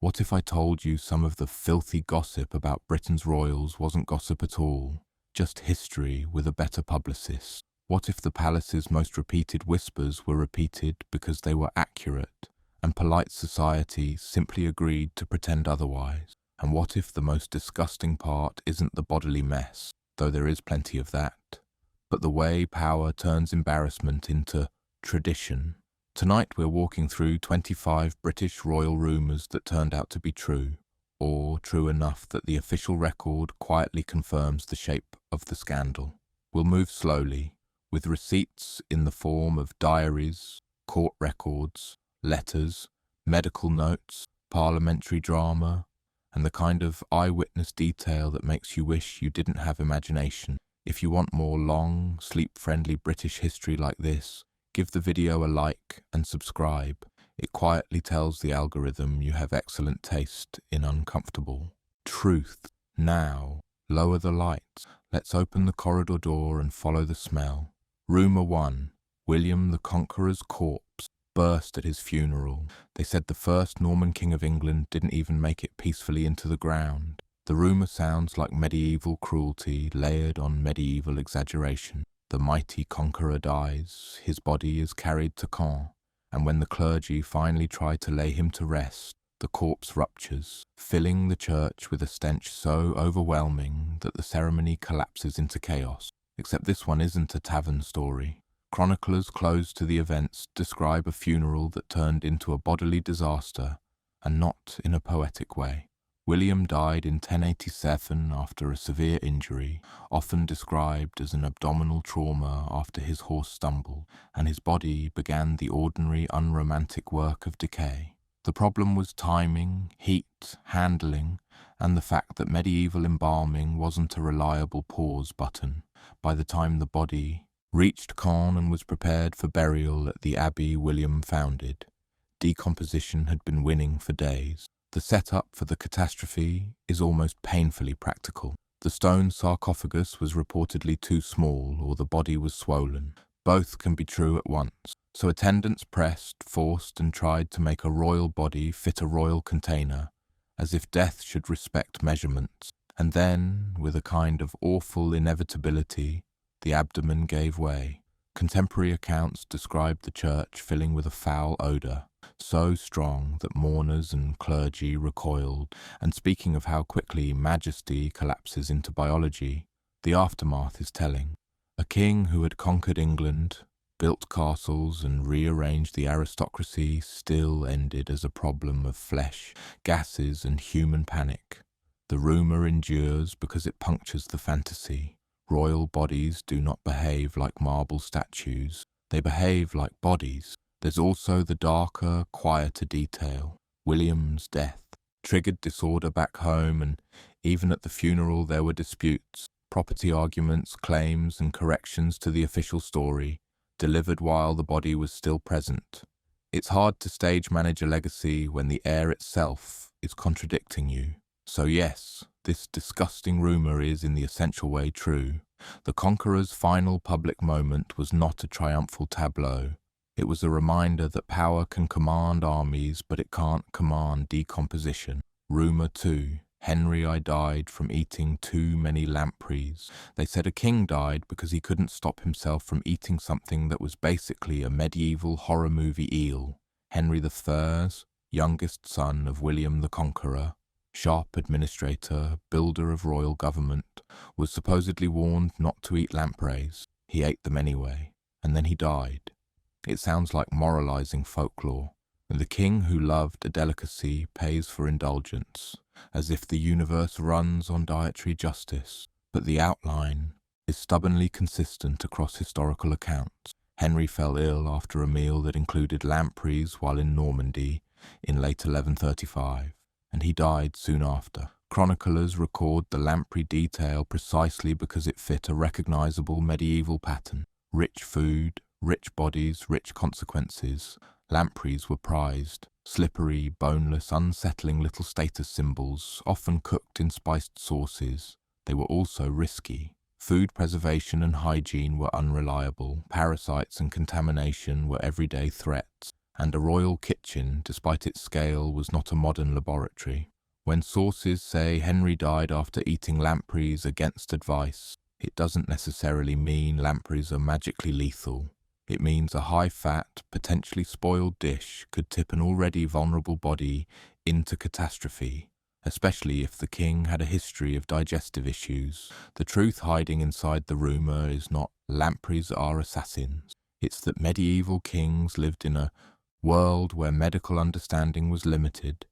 What if I told you some of the filthy gossip about Britain's royals wasn't gossip at all, just history with a better publicist? What if the palace's most repeated whispers were repeated because they were accurate, and polite society simply agreed to pretend otherwise? And what if the most disgusting part isn't the bodily mess, though there is plenty of that, but the way power turns embarrassment into tradition? Tonight we're walking through 25 British royal rumours that turned out to be true, or true enough that the official record quietly confirms the shape of the scandal. We'll move slowly, with receipts in the form of diaries, court records, letters, medical notes, parliamentary drama, and the kind of eyewitness detail that makes you wish you didn't have imagination. If you want more long, sleep-friendly British history like this, give the video a like and subscribe. It quietly tells the algorithm you have excellent taste in uncomfortable truth. Now, lower the lights. Let's open the corridor door and follow the smell. Rumour 1. William the Conqueror's corpse burst at his funeral. They said the first Norman king of England didn't even make it peacefully into the ground. The rumour sounds like medieval cruelty layered on medieval exaggeration. The mighty conqueror dies, his body is carried to Caen, and when the clergy finally try to lay him to rest, the corpse ruptures, filling the church with a stench so overwhelming that the ceremony collapses into chaos. Except this one isn't a tavern story. Chroniclers close to the events describe a funeral that turned into a bodily disaster, and not in a poetic way. William died in 1087 after a severe injury, often described as an abdominal trauma after his horse stumbled, and his body began the ordinary unromantic work of decay. The problem was timing, heat, handling, and the fact that medieval embalming wasn't a reliable pause button. By the time the body reached Caen and was prepared for burial at the abbey William founded, decomposition had been winning for days. The setup for the catastrophe is almost painfully practical. The stone sarcophagus was reportedly too small, or the body was swollen. Both can be true at once. So attendants pressed, forced, and tried to make a royal body fit a royal container, as if death should respect measurements. And then, with a kind of awful inevitability, the abdomen gave way. Contemporary accounts described the church filling with a foul odour, so strong that mourners and clergy recoiled. And speaking of how quickly majesty collapses into biology, the aftermath is telling. A king who had conquered England, built castles and rearranged the aristocracy still ended as a problem of flesh, gases and human panic. The rumour endures because it punctures the fantasy. Royal bodies do not behave like marble statues. They behave like bodies. There's also the darker, quieter detail. William's death triggered disorder back home, and even at the funeral there were disputes, property arguments, claims and corrections to the official story, delivered while the body was still present. It's hard to stage manage a legacy when the heir itself is contradicting you. So yes, this disgusting rumour is in the essential way true. The Conqueror's final public moment was not a triumphal tableau. It was a reminder that power can command armies, but it can't command decomposition. Rumour 2. Henry I died from eating too many lampreys. They said a king died because he couldn't stop himself from eating something that was basically a medieval horror movie eel. Henry III's youngest son of William the Conqueror, sharp administrator, builder of royal government, was supposedly warned not to eat lampreys. He ate them anyway, and then he died. It sounds like moralizing folklore. The king who loved a delicacy pays for indulgence, as if the universe runs on dietary justice. But the outline is stubbornly consistent across historical accounts. Henry fell ill after a meal that included lampreys while in Normandy in late 1135. And he died soon after. Chroniclers record the lamprey detail precisely because it fit a recognizable medieval pattern. Rich food, rich bodies, rich consequences. Lampreys were prized. Slippery, boneless, unsettling little status symbols, often cooked in spiced sauces. They were also risky. Food preservation and hygiene were unreliable. Parasites and contamination were everyday threats. and a royal kitchen, despite its scale, was not a modern laboratory. When sources say Henry died after eating lampreys against advice, it doesn't necessarily mean lampreys are magically lethal. It means a high-fat, potentially spoiled dish could tip an already vulnerable body into catastrophe, especially if the king had a history of digestive issues. The truth hiding inside the rumour is not lampreys are assassins. It's that medieval kings lived in a world where medical understanding was limited,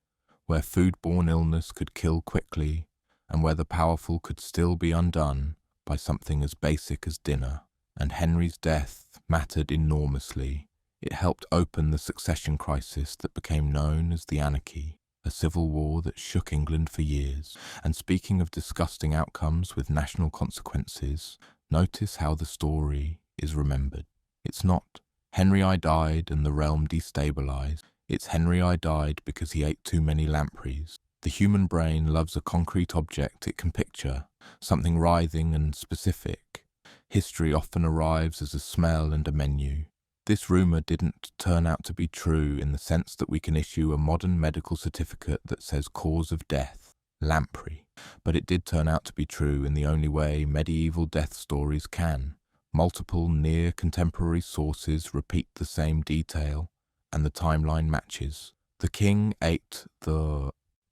where foodborne illness could kill quickly, and where the powerful could still be undone by something as basic as dinner. And Henry's death mattered enormously. It helped open the succession crisis that became known as the Anarchy, a civil war that shook England for years. And speaking of disgusting outcomes with national consequences, notice how the story is remembered. It's not Henry I died and the realm destabilized. It's Henry I died because he ate too many lampreys. The human brain loves a concrete object it can picture, something writhing and specific. History often arrives as a smell and a menu. This rumour didn't turn out to be true in the sense that we can issue a modern medical certificate that says cause of death, lamprey, but it did turn out to be true in the only way medieval death stories can. Multiple near-contemporary sources repeat the same detail, and the timeline matches. The king ate the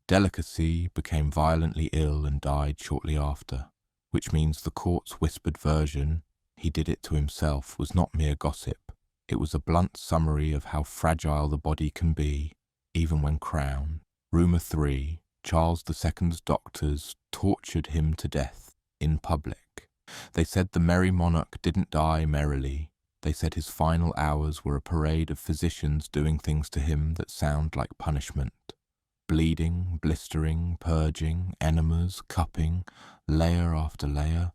delicacy, became violently ill and died shortly after, which means the court's whispered version, he did it to himself, was not mere gossip. It was a blunt summary of how fragile the body can be, even when crowned. Rumour 3, Charles II's doctors tortured him to death in public. They said the merry monarch didn't die merrily. They said his final hours were a parade of physicians doing things to him that sound like punishment. Bleeding, blistering, purging, enemas, cupping, layer after layer,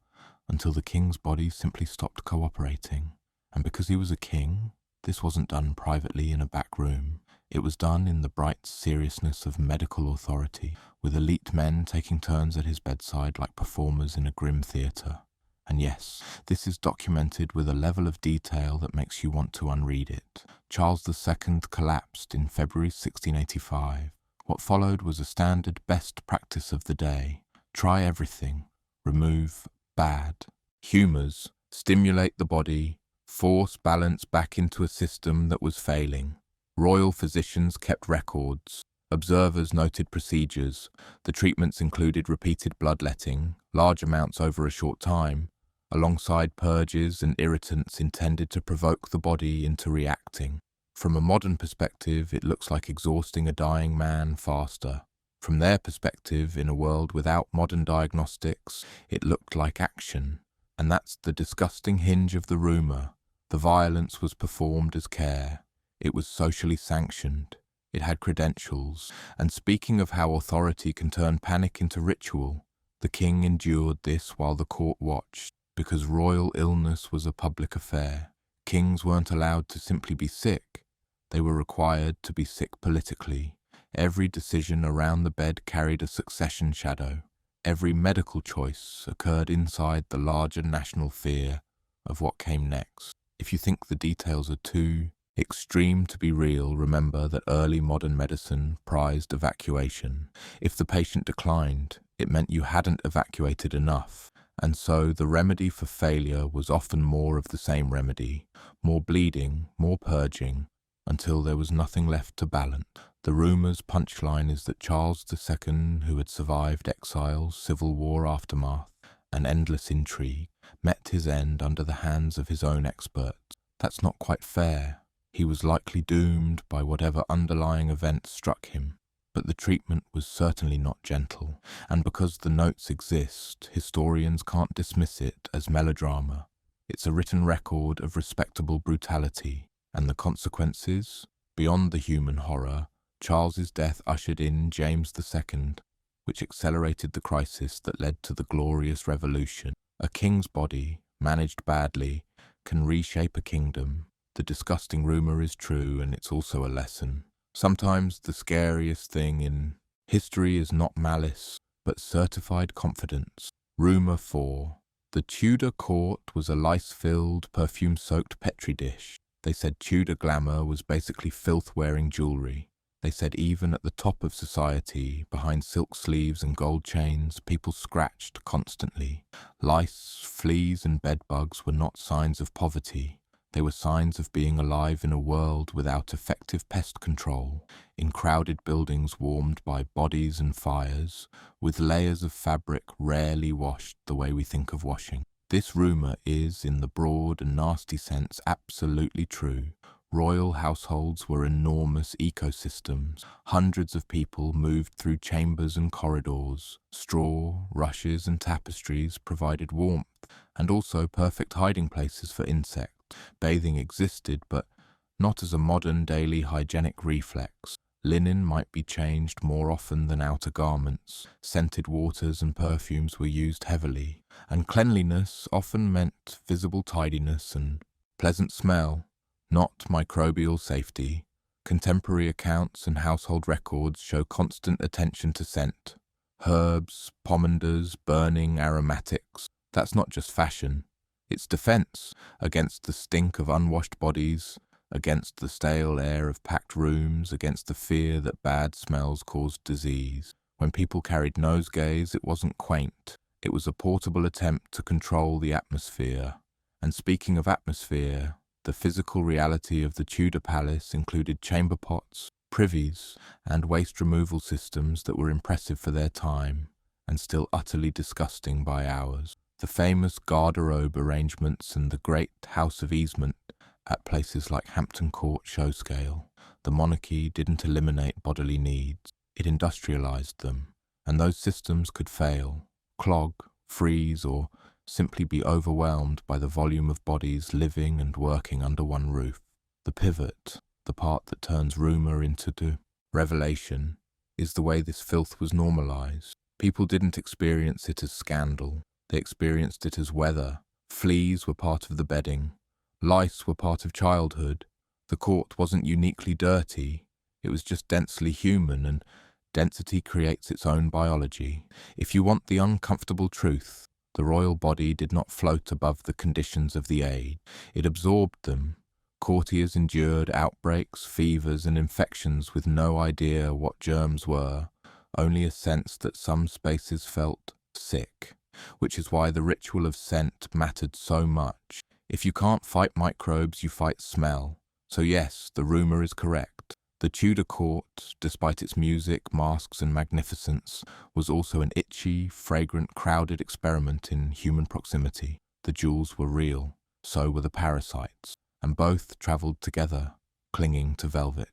until the king's body simply stopped cooperating. And because he was a king, this wasn't done privately in a back room. It was done in the bright seriousness of medical authority, with elite men taking turns at his bedside like performers in a grim theatre. And yes, this is documented with a level of detail that makes you want to unread it. Charles II collapsed in February 1685. What followed was a standard best practice of the day. Try everything. Remove bad. Humours. Stimulate the body. Force balance back into a system that was failing. Royal physicians kept records. Observers noted procedures. The treatments included repeated bloodletting, large amounts over a short time, alongside purges and irritants intended to provoke the body into reacting. From a modern perspective, it looks like exhausting a dying man faster. From their perspective, in a world without modern diagnostics, it looked like action. And that's the disgusting hinge of the rumour. The violence was performed as care. It was socially sanctioned. It had credentials. And speaking of how authority can turn panic into ritual, the king endured this while the court watched, because royal illness was a public affair. Kings weren't allowed to simply be sick. They were required to be sick politically. Every decision around the bed carried a succession shadow. Every medical choice occurred inside the larger national fear of what came next. If you think the details are too extreme to be real, remember that early modern medicine prized evacuation. If the patient declined, it meant you hadn't evacuated enough. And so the remedy for failure was often more of the same remedy, more bleeding, more purging, until there was nothing left to balance. The rumour's punchline is that Charles II, who had survived exile, civil war aftermath, and endless intrigue, met his end under the hands of his own experts. That's not quite fair. He was likely doomed by whatever underlying event struck him. But the treatment was certainly not gentle, and because the notes exist, historians can't dismiss it as melodrama. It's a written record of respectable brutality, and the consequences, beyond the human horror, Charles's death ushered in James II, which accelerated the crisis that led to the Glorious Revolution. A king's body, managed badly, can reshape a kingdom. The disgusting rumour is true, and it's also a lesson. Sometimes the scariest thing in history is not malice, but certified confidence. Rumour 4. The Tudor court was a lice-filled, perfume-soaked petri dish. They said Tudor glamour was basically filth-wearing jewellery. They said even at the top of society, behind silk sleeves and gold chains, people scratched constantly. Lice, fleas and bedbugs were not signs of poverty. They were signs of being alive in a world without effective pest control, in crowded buildings warmed by bodies and fires, with layers of fabric rarely washed the way we think of washing. This rumour is, in the broad and nasty sense, absolutely true. Royal households were enormous ecosystems. Hundreds of people moved through chambers and corridors. Straw, rushes and tapestries provided warmth and also perfect hiding places for insects. Bathing existed, but not as a modern daily hygienic reflex. Linen might be changed more often than outer garments. Scented waters and perfumes were used heavily, and cleanliness often meant visible tidiness and pleasant smell, not microbial safety. Contemporary accounts and household records show constant attention to scent. Herbs, pomanders, burning aromatics. That's not just fashion. It's defence against the stink of unwashed bodies, against the stale air of packed rooms, against the fear that bad smells caused disease. When people carried nosegays, it wasn't quaint. It was a portable attempt to control the atmosphere. And speaking of atmosphere, the physical reality of the Tudor palace included chamber pots, privies, and waste removal systems that were impressive for their time, and still utterly disgusting by ours. The famous garderobe arrangements and the great house of easement at places like Hampton Court show scale. The monarchy didn't eliminate bodily needs, it industrialised them, and those systems could fail, clog, freeze, or simply be overwhelmed by the volume of bodies living and working under one roof. The pivot, the part that turns rumour into revelation, is the way this filth was normalised. People didn't experience it as scandal. They experienced it as weather. Fleas were part of the bedding. Lice were part of childhood. The court wasn't uniquely dirty. It was just densely human, and density creates its own biology. If you want the uncomfortable truth, the royal body did not float above the conditions of the age. It absorbed them. Courtiers endured outbreaks, fevers, and infections with no idea what germs were, only a sense that some spaces felt sick, which is why the ritual of scent mattered so much. If you can't fight microbes, you fight smell. So yes, the rumour is correct. The Tudor court, despite its music, masks and magnificence, was also an itchy, fragrant, crowded experiment in human proximity. The jewels were real, so were the parasites, and both travelled together, clinging to velvet.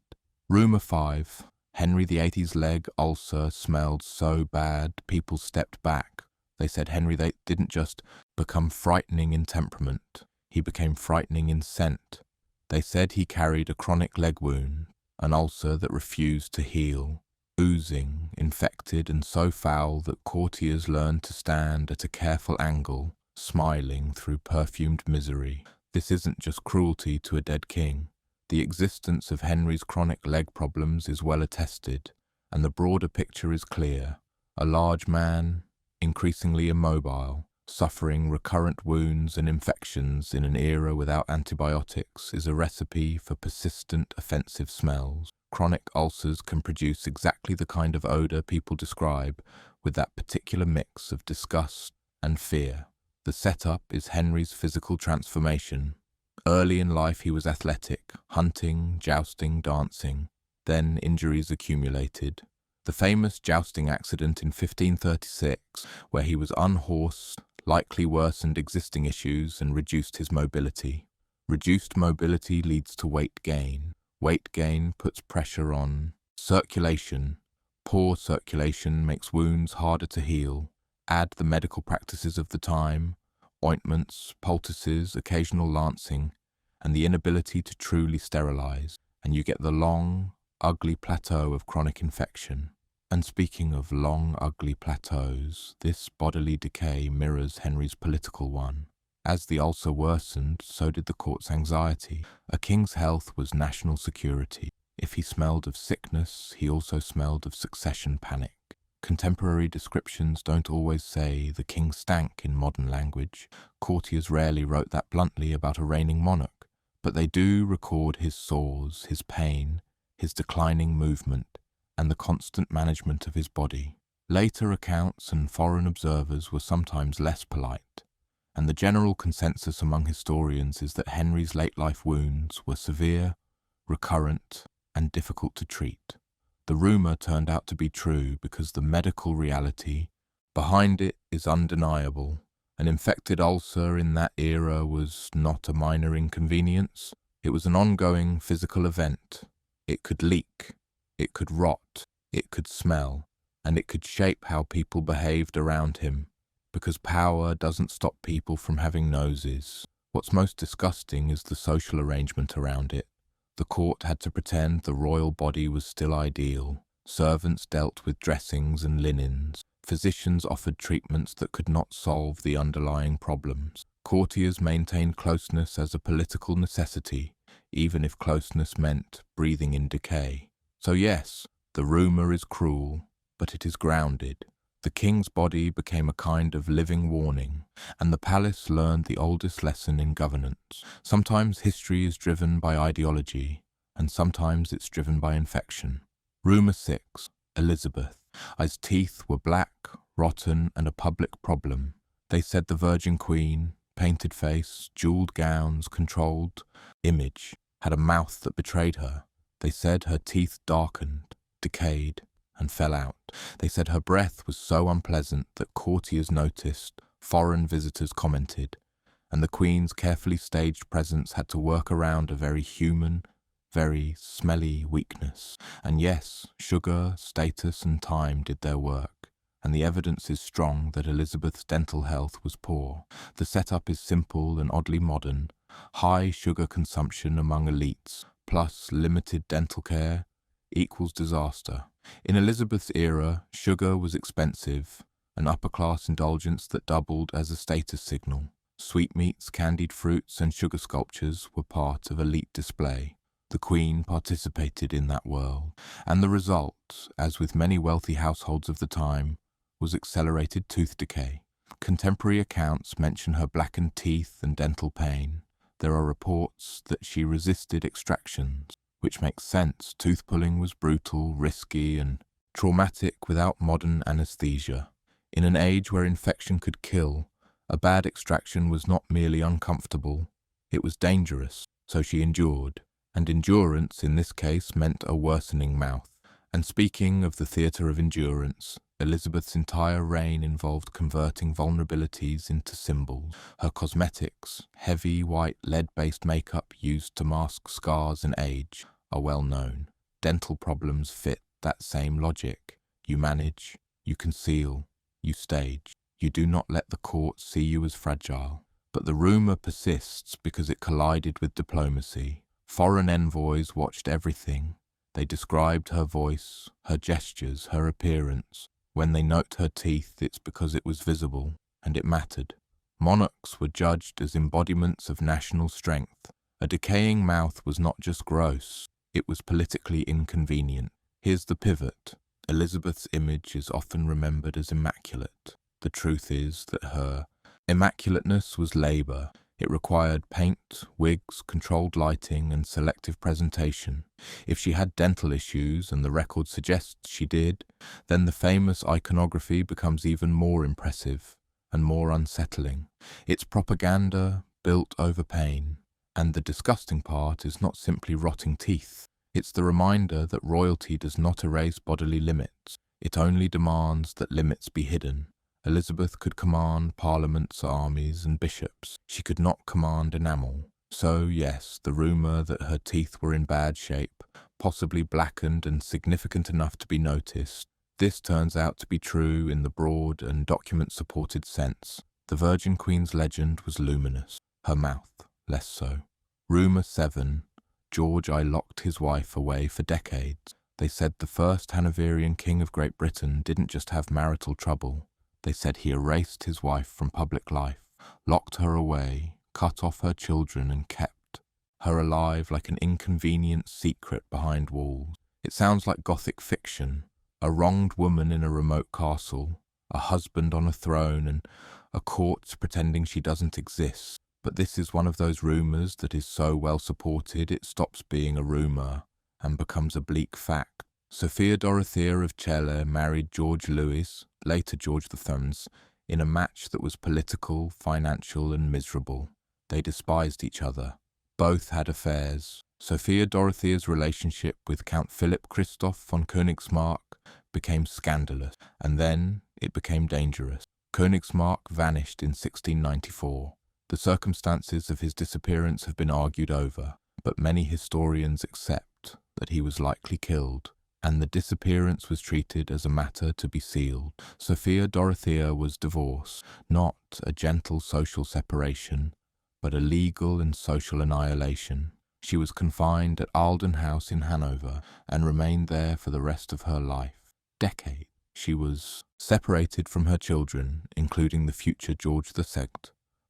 Rumour 5. Henry VIII's leg ulcer smelled so bad, people stepped back. They said Henry VIII didn't just become frightening in temperament, he became frightening in scent. They said he carried a chronic leg wound, an ulcer that refused to heal, oozing, infected and so foul that courtiers learned to stand at a careful angle, smiling through perfumed misery. This isn't just cruelty to a dead king. The existence of Henry's chronic leg problems is well attested, and the broader picture is clear. A large man, increasingly immobile, suffering recurrent wounds and infections in an era without antibiotics is a recipe for persistent offensive smells. Chronic ulcers can produce exactly the kind of odour people describe, with that particular mix of disgust and fear. The setup is Henry's physical transformation. Early in life he was athletic, hunting, jousting, dancing. Then injuries accumulated. The famous jousting accident in 1536, where he was unhorsed, likely worsened existing issues and reduced his mobility. Reduced mobility leads to weight gain. Weight gain puts pressure on circulation. Poor circulation makes wounds harder to heal. Add the medical practices of the time, ointments, poultices, occasional lancing, and the inability to truly sterilize, and you get the long, ugly plateau of chronic infection. And speaking of long, ugly plateaus, this bodily decay mirrors Henry's political one. As the ulcer worsened, so did the court's anxiety. A king's health was national security. If he smelled of sickness, he also smelled of succession panic. Contemporary descriptions don't always say the king stank in modern language. Courtiers rarely wrote that bluntly about a reigning monarch, but they do record his sores, his pain, his declining movement, and the constant management of his body. Later accounts and foreign observers were sometimes less polite, and the general consensus among historians is that Henry's late-life wounds were severe, recurrent, and difficult to treat. The rumour turned out to be true because the medical reality behind it is undeniable. An infected ulcer in that era was not a minor inconvenience. It was an ongoing physical event. It could leak, it could rot, it could smell, and it could shape how people behaved around him, because power doesn't stop people from having noses. What's most disgusting is the social arrangement around it. The court had to pretend the royal body was still ideal. Servants dealt with dressings and linens. Physicians offered treatments that could not solve the underlying problems. Courtiers maintained closeness as a political necessity, even if closeness meant breathing in decay. So yes, the rumour is cruel, but it is grounded. The king's body became a kind of living warning, and the palace learned the oldest lesson in governance. Sometimes history is driven by ideology, and sometimes it's driven by infection. Rumour 6, Elizabeth. As teeth were black, rotten, and a public problem. They said the Virgin Queen, painted face, jewelled gowns, controlled image, had a mouth that betrayed her. They said her teeth darkened, decayed, and fell out. They said her breath was so unpleasant that courtiers noticed, foreign visitors commented, and the Queen's carefully staged presence had to work around a very human, very smelly weakness. And yes, sugar, status, and time did their work, and the evidence is strong that Elizabeth's dental health was poor. The setup is simple and oddly modern. High sugar consumption among elites, plus limited dental care, equals disaster. In Elizabeth's era, sugar was expensive, an upper-class indulgence that doubled as a status signal. Sweetmeats, candied fruits, and sugar sculptures were part of elite display. The Queen participated in that world, and the result, as with many wealthy households of the time, was accelerated tooth decay. Contemporary accounts mention her blackened teeth and dental pain. There are reports that she resisted extractions, which makes sense. Tooth pulling was brutal, risky, and traumatic without modern anesthesia. In an age where infection could kill, a bad extraction was not merely uncomfortable, it was dangerous, so she endured. And endurance in this case meant a worsening mouth. And speaking of the theatre of endurance, Elizabeth's entire reign involved converting vulnerabilities into symbols. Her cosmetics, heavy white lead-based makeup used to mask scars and age, are well known. Dental problems fit that same logic. You manage, you conceal, you stage. You do not let the court see you as fragile. But the rumour persists because it collided with diplomacy. Foreign envoys watched everything. They described her voice, her gestures, her appearance. When they note her teeth, it's because it was visible, and it mattered. Monarchs were judged as embodiments of national strength. A decaying mouth was not just gross, it was politically inconvenient. Here's the pivot. Elizabeth's image is often remembered as immaculate. The truth is that her immaculateness was labour. It required paint, wigs, controlled lighting, and selective presentation. If she had dental issues, and the record suggests she did, then the famous iconography becomes even more impressive and more unsettling. It's propaganda built over pain. And the disgusting part is not simply rotting teeth. It's the reminder that royalty does not erase bodily limits. It only demands that limits be hidden. Elizabeth could command parliaments, armies, and bishops. She could not command enamel. So, yes, the rumour that her teeth were in bad shape, possibly blackened and significant enough to be noticed, this turns out to be true in the broad and document-supported sense. The Virgin Queen's legend was luminous, her mouth less so. Rumour 7, George I locked his wife away for decades. They said the first Hanoverian king of Great Britain didn't just have marital trouble. They said he erased his wife from public life, locked her away, cut off her children, and kept her alive like an inconvenient secret behind walls. It sounds like Gothic fiction, a wronged woman in a remote castle, a husband on a throne, and a court pretending she doesn't exist. But this is one of those rumours that is so well supported it stops being a rumour and becomes a bleak fact. Sophia Dorothea of Celle married George Louis, later George III, in a match that was political, financial and miserable. They despised each other. Both had affairs. Sophia Dorothea's relationship with Count Philip Christoph von Königsmarck became scandalous, and then it became dangerous. Königsmarck vanished in 1694. The circumstances of his disappearance have been argued over, but many historians accept that he was likely killed, and the disappearance was treated as a matter to be sealed. Sophia Dorothea was divorced, not a gentle social separation, but a legal and social annihilation. She was confined at Alden House in Hanover and remained there for the rest of her life. Decades. She was separated from her children, including the future George II.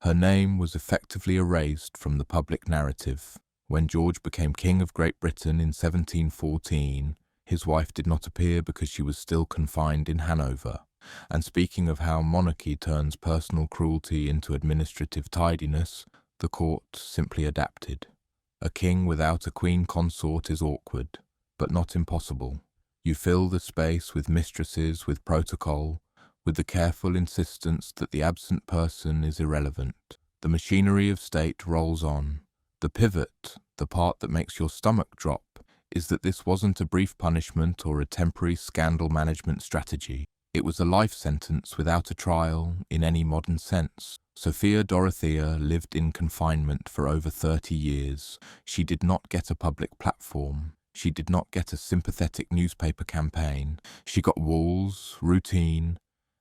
Her name was effectively erased from the public narrative. When George became King of Great Britain in 1714, his wife did not appear because she was still confined in Hanover. And speaking of how monarchy turns personal cruelty into administrative tidiness, the court simply adapted. A king without a queen consort is awkward, but not impossible. You fill the space with mistresses, with protocol, with the careful insistence that the absent person is irrelevant. The machinery of state rolls on. The pivot, the part that makes your stomach drop, is that this wasn't a brief punishment or a temporary scandal management strategy. It was a life sentence without a trial in any modern sense. Sophia Dorothea lived in confinement for over 30 years. She did not get a public platform. She did not get a sympathetic newspaper campaign. She got walls, routine,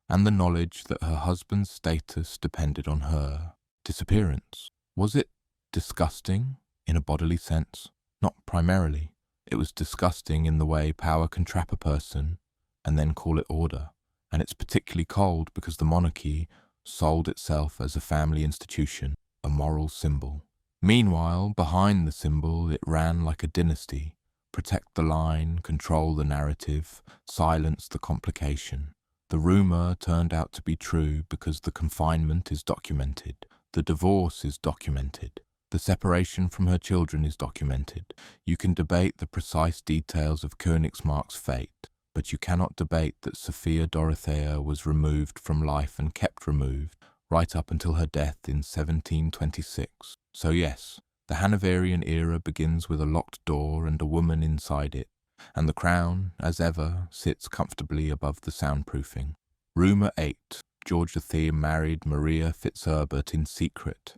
and the knowledge that her husband's status depended on her. Disappearance. Was it disgusting in a bodily sense? Not primarily. It was disgusting in the way power can trap a person and then call it order. And it's particularly cold because the monarchy sold itself as a family institution, a moral symbol. Meanwhile, behind the symbol, it ran like a dynasty. Protect the line, control the narrative, silence the complication. The rumour turned out to be true because the confinement is documented. The divorce is documented. The separation from her children is documented. You can debate the precise details of Königsmarck's fate, but you cannot debate that Sophia Dorothea was removed from life and kept removed right up until her death in 1726. So yes, the Hanoverian era begins with a locked door and a woman inside it, and the crown, as ever, sits comfortably above the soundproofing. Rumour 8. George III married Maria Fitzherbert in secret,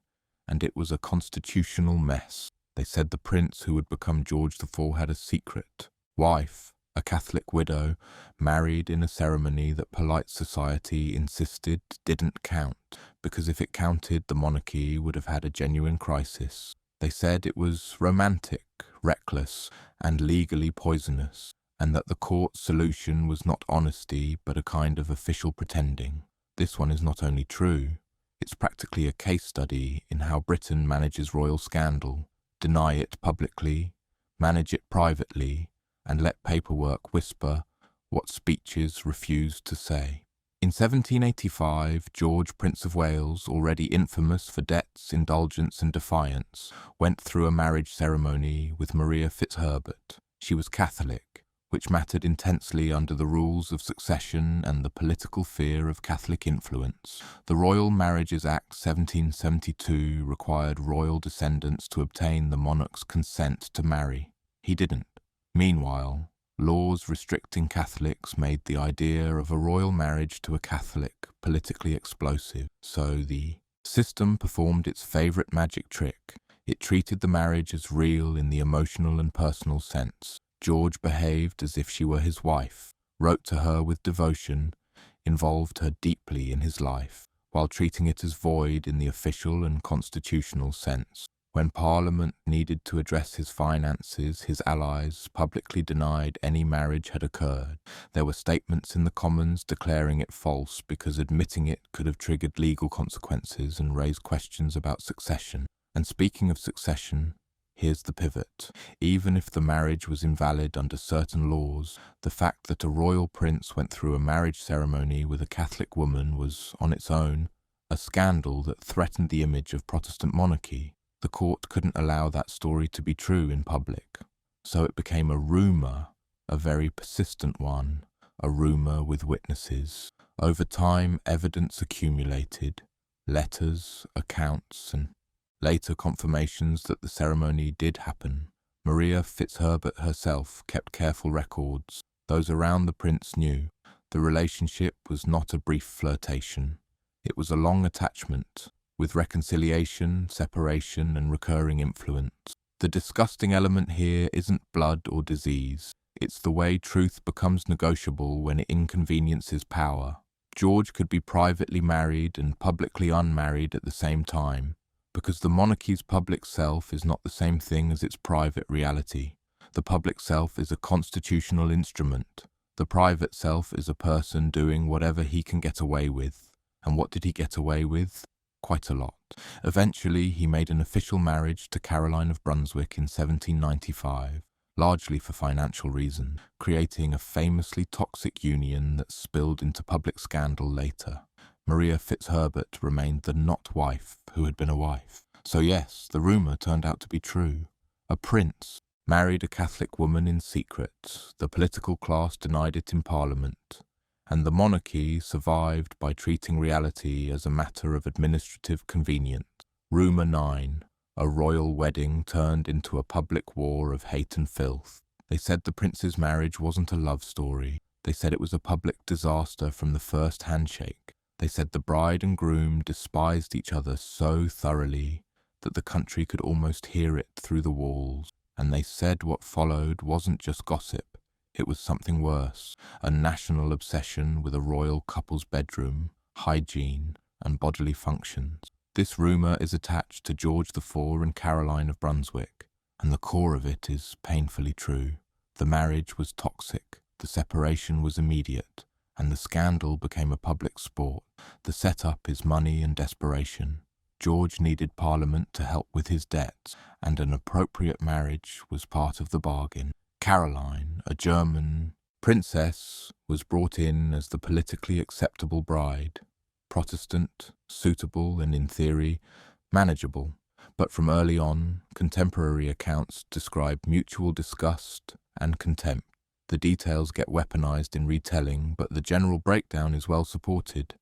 and it was a constitutional mess. They said the prince who would become George IV had a secret wife, a Catholic widow, married in a ceremony that polite society insisted didn't count, because if it counted, the monarchy would have had a genuine crisis. They said it was romantic, reckless, and legally poisonous, and that the court's solution was not honesty, but a kind of official pretending. This one is not only true, it's practically a case study in how Britain manages royal scandal, deny it publicly, manage it privately, and let paperwork whisper what speeches refuse to say. In 1785, George, Prince of Wales, already infamous for debts, indulgence and defiance, went through a marriage ceremony with Maria Fitzherbert. She was Catholic, which mattered intensely under the rules of succession and the political fear of Catholic influence. The Royal Marriages Act 1772 required royal descendants to obtain the monarch's consent to marry. He didn't. Meanwhile, laws restricting Catholics made the idea of a royal marriage to a Catholic politically explosive. So the system performed its favourite magic trick. It treated the marriage as real in the emotional and personal sense. George behaved as if she were his wife, wrote to her with devotion, involved her deeply in his life, while treating it as void in the official and constitutional sense. When Parliament needed to address his finances, his allies publicly denied any marriage had occurred. There were statements in the Commons declaring it false because admitting it could have triggered legal consequences and raised questions about succession. And speaking of succession, here's the pivot. Even if the marriage was invalid under certain laws, the fact that a royal prince went through a marriage ceremony with a Catholic woman was, on its own, a scandal that threatened the image of Protestant monarchy. The court couldn't allow that story to be true in public. So it became a rumour, a very persistent one, a rumour with witnesses. Over time, evidence accumulated, letters, accounts, and later confirmations that the ceremony did happen. Maria Fitzherbert herself kept careful records. Those around the prince knew. The relationship was not a brief flirtation. It was a long attachment, with reconciliation, separation, and recurring influence. The disgusting element here isn't blood or disease. It's the way truth becomes negotiable when it inconveniences power. George could be privately married and publicly unmarried at the same time, because the monarchy's public self is not the same thing as its private reality. The public self is a constitutional instrument. The private self is a person doing whatever he can get away with. And what did he get away with? Quite a lot. Eventually, he made an official marriage to Caroline of Brunswick in 1795, largely for financial reasons, creating a famously toxic union that spilled into public scandal later. Maria Fitzherbert remained the not wife who had been a wife. So yes, the rumour turned out to be true. A prince married a Catholic woman in secret. The political class denied it in Parliament. And the monarchy survived by treating reality as a matter of administrative convenience. Rumour 9. A royal wedding turned into a public war of hate and filth. They said the prince's marriage wasn't a love story. They said it was a public disaster from the first handshake. They said the bride and groom despised each other so thoroughly that the country could almost hear it through the walls. And they said what followed wasn't just gossip. It was something worse, a national obsession with a royal couple's bedroom, hygiene, and bodily functions. This rumour is attached to George IV and Caroline of Brunswick, and the core of it is painfully true. The marriage was toxic, the separation was immediate, and the scandal became a public sport. The setup is money and desperation. George needed Parliament to help with his debts, and an appropriate marriage was part of the bargain. Caroline, a German princess, was brought in as the politically acceptable bride. Protestant, suitable and, in theory, manageable. But from early on, contemporary accounts describe mutual disgust and contempt. The details get weaponized in retelling, but the general breakdown is well supported.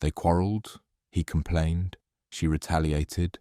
They quarrelled, he complained, she retaliated,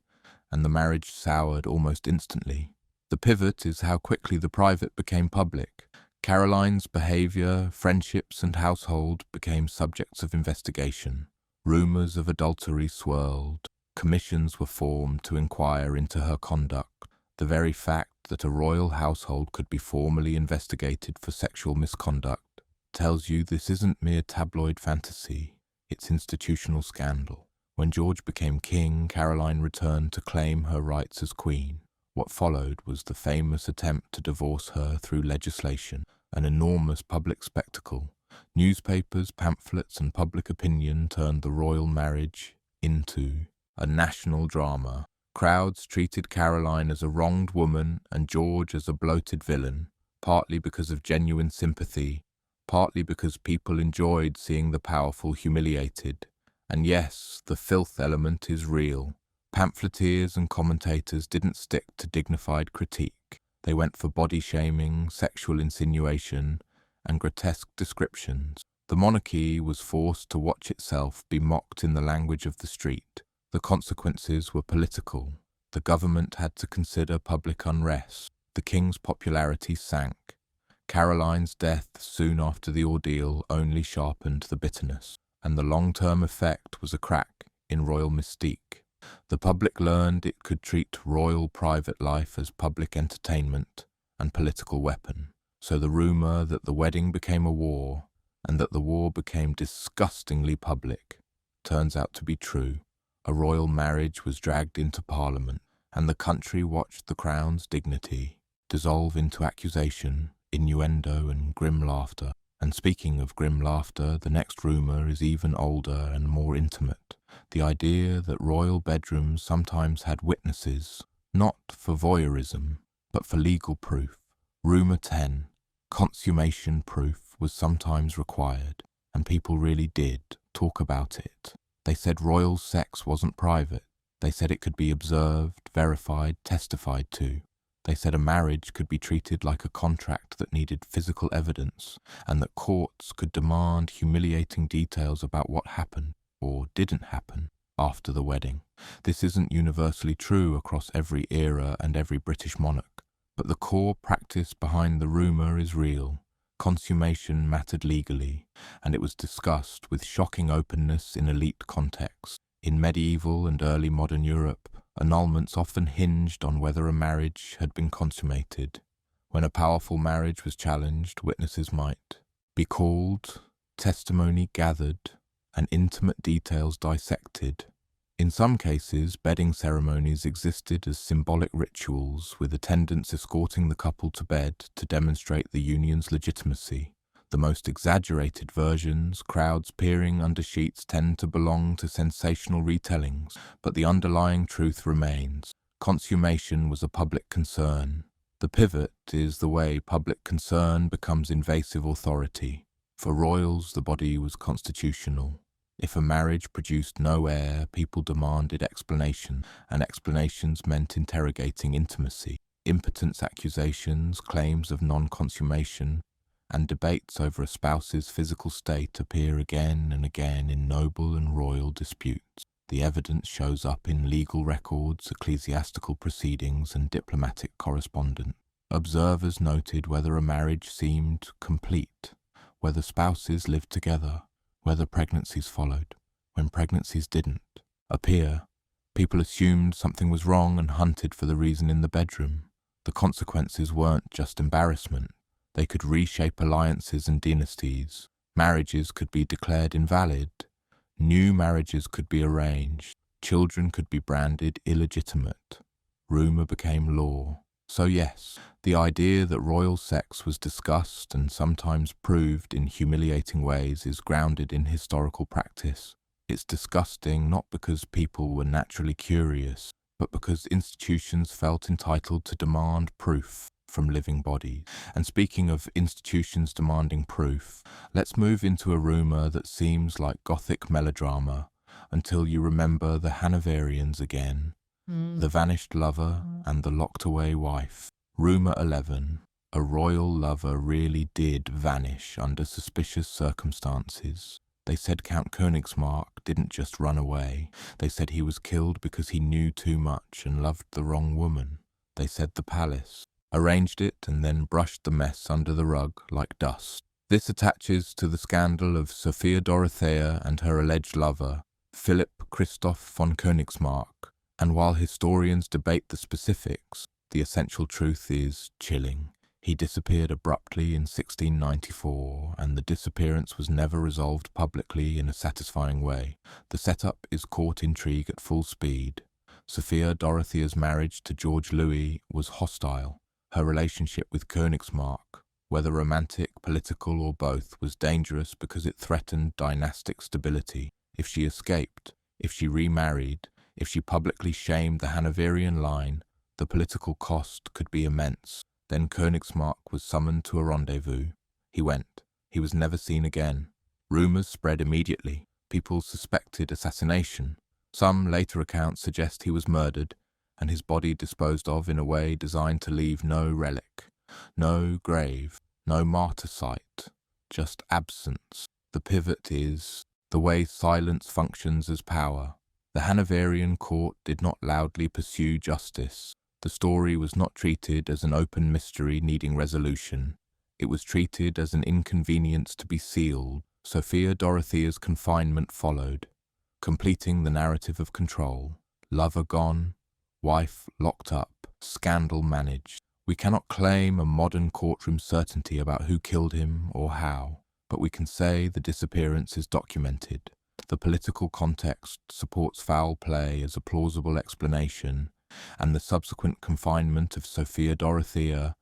and the marriage soured almost instantly. The pivot is how quickly the private became public. Caroline's behaviour, friendships and household became subjects of investigation. Rumours of adultery swirled. Commissions were formed to inquire into her conduct. The very fact that a royal household could be formally investigated for sexual misconduct tells you this isn't mere tabloid fantasy, it's institutional scandal. When George became king, Caroline returned to claim her rights as queen. What followed was the famous attempt to divorce her through legislation, an enormous public spectacle. Newspapers, pamphlets, and public opinion turned the royal marriage into a national drama. Crowds treated Caroline as a wronged woman and George as a bloated villain, partly because of genuine sympathy, partly because people enjoyed seeing the powerful humiliated. And yes, the filth element is real. Pamphleteers and commentators didn't stick to dignified critique. They went for body shaming, sexual insinuation, and grotesque descriptions. The monarchy was forced to watch itself be mocked in the language of the street. The consequences were political. The government had to consider public unrest. The king's popularity sank. Caroline's death soon after the ordeal only sharpened the bitterness, and the long-term effect was a crack in royal mystique. The public learned it could treat royal private life as public entertainment and political weapon. So the rumour that the wedding became a war and that the war became disgustingly public turns out to be true. A royal marriage was dragged into Parliament, and the country watched the crown's dignity dissolve into accusation, innuendo, and grim laughter. And speaking of grim laughter, the next rumour is even older and more intimate. The idea that royal bedrooms sometimes had witnesses, not for voyeurism, but for legal proof. Rumour 10. Consummation proof was sometimes required, and people really did talk about it. They said royal sex wasn't private. They said it could be observed, verified, testified to. They said a marriage could be treated like a contract that needed physical evidence, and that courts could demand humiliating details about what happened, or didn't happen, after the wedding. This isn't universally true across every era and every British monarch, but the core practice behind the rumour is real. Consummation mattered legally, and it was discussed with shocking openness in elite contexts. In medieval and early modern Europe, annulments often hinged on whether a marriage had been consummated. When a powerful marriage was challenged, witnesses might be called, testimony gathered, and intimate details dissected. In some cases, bedding ceremonies existed as symbolic rituals, with attendants escorting the couple to bed to demonstrate the union's legitimacy. The most exaggerated versions, crowds peering under sheets, tend to belong to sensational retellings, but the underlying truth remains. Consummation was a public concern. The pivot is the way public concern becomes invasive authority. For royals, the body was constitutional. If a marriage produced no heir, people demanded explanation, and explanations meant interrogating intimacy. Impotence accusations, claims of non-consummation, and debates over a spouse's physical state appear again and again in noble and royal disputes. The evidence shows up in legal records, ecclesiastical proceedings, and diplomatic correspondence. Observers noted whether a marriage seemed complete, whether spouses lived together, whether pregnancies followed. When pregnancies didn't appear, people assumed something was wrong and hunted for the reason in the bedroom. The consequences weren't just embarrassment. They could reshape alliances and dynasties. Marriages could be declared invalid. New marriages could be arranged. Children could be branded illegitimate. Rumour became law. So yes, the idea that royal sex was discussed and sometimes proved in humiliating ways is grounded in historical practice. It's disgusting not because people were naturally curious, but because institutions felt entitled to demand proof from living bodies. And speaking of institutions demanding proof, let's move into a rumour that seems like Gothic melodrama until you remember the Hanoverians again, the vanished lover and the locked-away wife. Rumour 11. A royal lover really did vanish under suspicious circumstances. They said Count Königsmarck didn't just run away. They said he was killed because he knew too much and loved the wrong woman. They said the palace arranged it and then brushed the mess under the rug like dust. This attaches to the scandal of Sophia Dorothea and her alleged lover, Philipp Christoph von Königsmarck. And while historians debate the specifics, the essential truth is chilling. He disappeared abruptly in 1694, and the disappearance was never resolved publicly in a satisfying way. The setup is court intrigue at full speed. Sophia Dorothea's marriage to George Louis was hostile. Her relationship with Königsmarck, whether romantic, political, or both, was dangerous because it threatened dynastic stability. If she escaped, if she remarried, if she publicly shamed the Hanoverian line, the political cost could be immense. Then Königsmarck was summoned to a rendezvous. He went. He was never seen again. Rumours spread immediately. People suspected assassination. Some later accounts suggest he was murdered, and his body disposed of in a way designed to leave no relic, no grave, no martyr site, just absence. The pivot is the way silence functions as power. The Hanoverian court did not loudly pursue justice. The story was not treated as an open mystery needing resolution. It was treated as an inconvenience to be sealed. Sophia Dorothea's confinement followed, completing the narrative of control. Lover gone, wife locked up, scandal managed. We cannot claim a modern courtroom certainty about who killed him or how, but we can say the disappearance is documented. The political context supports foul play as a plausible explanation, and the subsequent confinement of Sophia Dorothea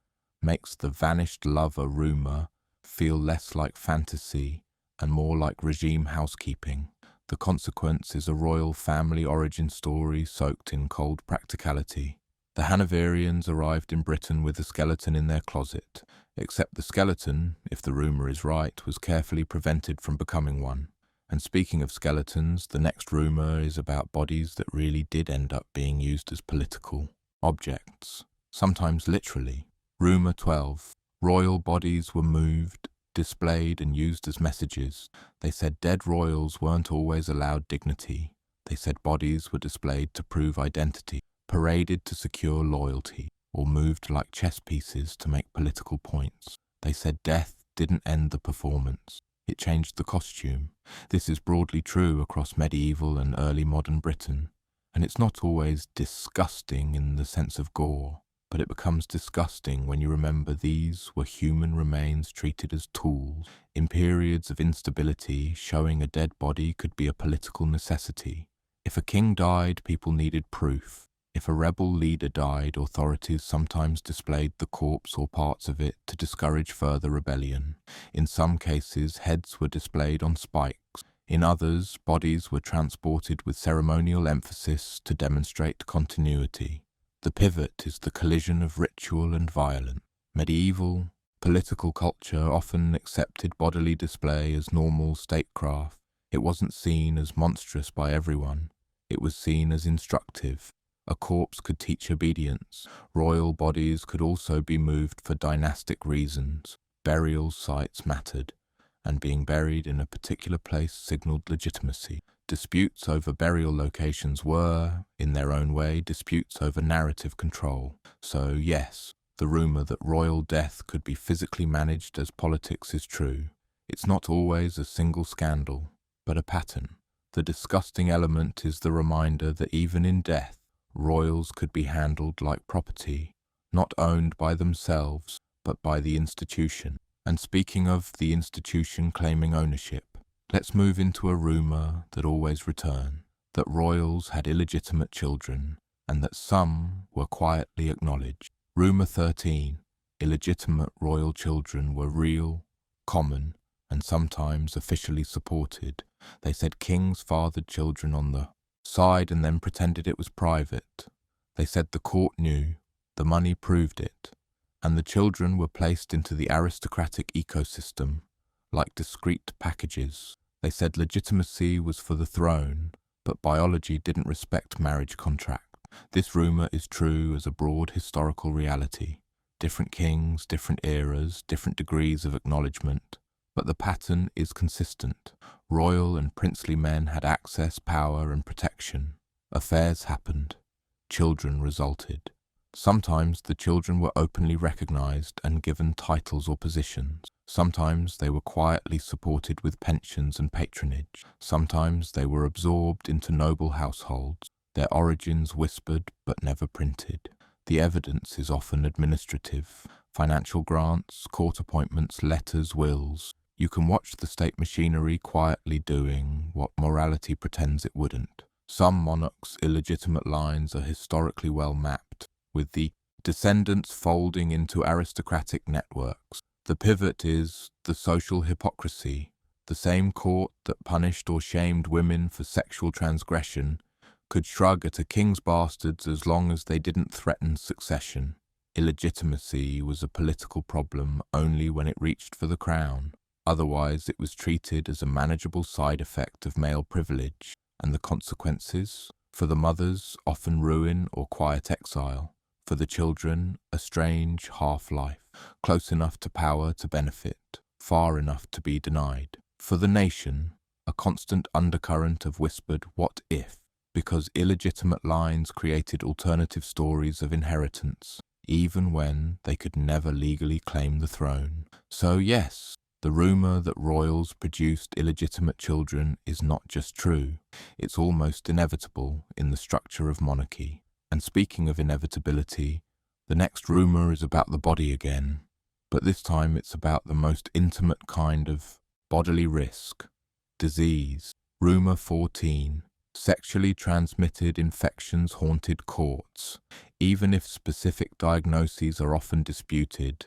makes the vanished lover rumour feel less like fantasy and more like regime housekeeping. The consequence is a royal family origin story soaked in cold practicality. The Hanoverians arrived in Britain with a skeleton in their closet, except the skeleton, if the rumour is right, was carefully prevented from becoming one. And speaking of skeletons, the next rumour is about bodies that really did end up being used as political objects, sometimes literally. Rumour 12. Royal bodies were moved, displayed and used as messages. They said dead royals weren't always allowed dignity. They said bodies were displayed to prove identity, paraded to secure loyalty, or moved like chess pieces to make political points. They said death didn't end the performance. It changed the costume. This is broadly true across medieval and early modern Britain, and it's not always disgusting in the sense of gore, but it becomes disgusting when you remember these were human remains treated as tools. In periods of instability, showing a dead body could be a political necessity. If a king died, people needed proof. If a rebel leader died, authorities sometimes displayed the corpse or parts of it to discourage further rebellion. In some cases, heads were displayed on spikes. In others, bodies were transported with ceremonial emphasis to demonstrate continuity. The pivot is the collision of ritual and violence. Medieval, political culture often accepted bodily display as normal statecraft. It wasn't seen as monstrous by everyone. It was seen as instructive. A corpse could teach obedience. Royal bodies could also be moved for dynastic reasons. Burial sites mattered, and being buried in a particular place signalled legitimacy. Disputes over burial locations were, in their own way, disputes over narrative control. So yes, the rumour that royal death could be physically managed as politics is true. It's not always a single scandal, but a pattern. The disgusting element is the reminder that even in death, royals could be handled like property, not owned by themselves, but by the institution. And speaking of the institution claiming ownership, let's move into a rumour that always returns, that royals had illegitimate children, and that some were quietly acknowledged. Rumour 13. Illegitimate royal children were real, common, and sometimes officially supported. They said kings fathered children on the side and then pretended it was private. They said the court knew, the money proved it, and the children were placed into the aristocratic ecosystem like discrete packages. They said legitimacy was for the throne, but biology didn't respect marriage contract. This rumour is true as a broad historical reality. Different kings, different eras, different degrees of acknowledgement, but the pattern is consistent. Royal and princely men had access, power and protection. Affairs happened. Children resulted. Sometimes the children were openly recognised and given titles or positions. Sometimes they were quietly supported with pensions and patronage. Sometimes they were absorbed into noble households, their origins whispered but never printed. The evidence is often administrative. Financial grants, court appointments, letters, wills. You can watch the state machinery quietly doing what morality pretends it wouldn't. Some monarchs' illegitimate lines are historically well mapped, with the descendants folding into aristocratic networks. The pivot is the social hypocrisy. The same court that punished or shamed women for sexual transgression could shrug at a king's bastards as long as they didn't threaten succession. Illegitimacy was a political problem only when it reached for the crown. Otherwise, it was treated as a manageable side effect of male privilege, and the consequences? For the mothers, often ruin or quiet exile. For the children, a strange half-life, close enough to power to benefit, far enough to be denied. For the nation, a constant undercurrent of whispered what if, because illegitimate lines created alternative stories of inheritance, even when they could never legally claim the throne. So yes, the rumour that royals produced illegitimate children is not just true, it's almost inevitable in the structure of monarchy. And speaking of inevitability, the next rumour is about the body again, but this time it's about the most intimate kind of bodily risk, disease. Rumour 14. Sexually transmitted infections haunted courts. Even if specific diagnoses are often disputed,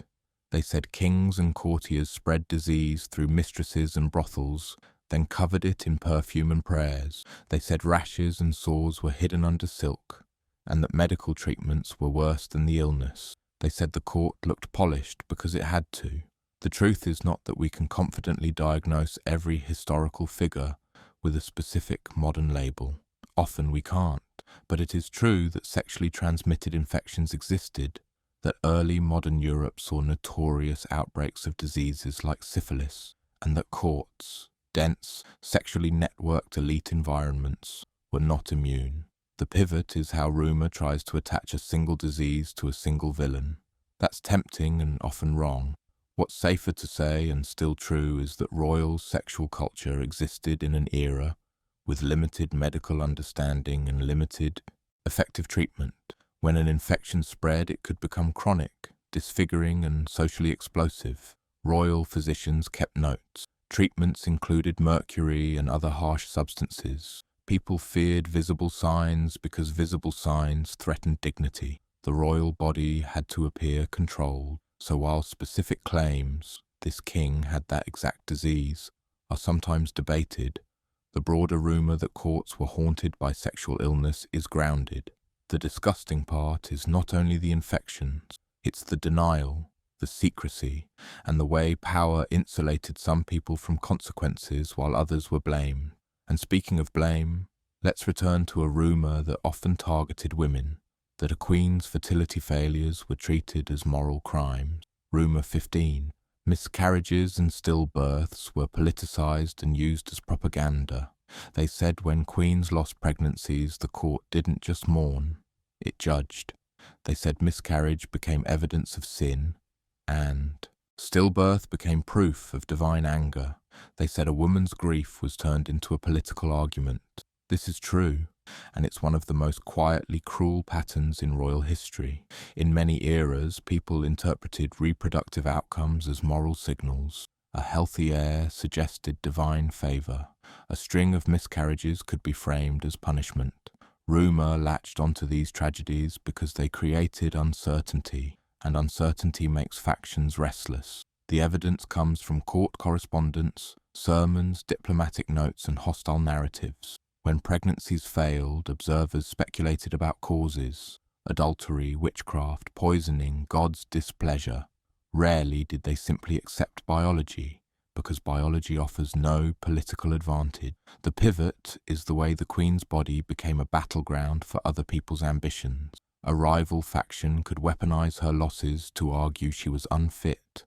they said kings and courtiers spread disease through mistresses and brothels, then covered it in perfume and prayers. They said rashes and sores were hidden under silk, and that medical treatments were worse than the illness. They said the court looked polished because it had to. The truth is not that we can confidently diagnose every historical figure, with a specific modern label. Often we can't, but it is true that sexually transmitted infections existed, that early modern Europe saw notorious outbreaks of diseases like syphilis, and that courts, dense, sexually networked elite environments, were not immune. The pivot is how rumour tries to attach a single disease to a single villain. That's tempting and often wrong. What's safer to say and still true is that royal sexual culture existed in an era with limited medical understanding and limited effective treatment. When an infection spread, it could become chronic, disfiguring and socially explosive. Royal physicians kept notes. Treatments included mercury and other harsh substances. People feared visible signs because visible signs threatened dignity. The royal body had to appear controlled. So while specific claims, this king had that exact disease, are sometimes debated, the broader rumour that courts were haunted by sexual illness is grounded. The disgusting part is not only the infections, it's the denial, the secrecy, and the way power insulated some people from consequences while others were blamed. And speaking of blame, let's return to a rumour that often targeted women, that a queen's fertility failures were treated as moral crimes. Rumour 15. Miscarriages and stillbirths were politicized and used as propaganda. They said when queens lost pregnancies, the court didn't just mourn, it judged. They said miscarriage became evidence of sin, and stillbirth became proof of divine anger. They said a woman's grief was turned into a political argument. This is true, and it's one of the most quietly cruel patterns in royal history. In many eras, people interpreted reproductive outcomes as moral signals. A healthy heir suggested divine favour. A string of miscarriages could be framed as punishment. Rumour latched onto these tragedies because they created uncertainty, and uncertainty makes factions restless. The evidence comes from court correspondence, sermons, diplomatic notes, and hostile narratives. When pregnancies failed, observers speculated about causes: adultery, witchcraft, poisoning, God's displeasure. Rarely did they simply accept biology, because biology offers no political advantage. The pivot is the way the Queen's body became a battleground for other people's ambitions. A rival faction could weaponize her losses to argue she was unfit,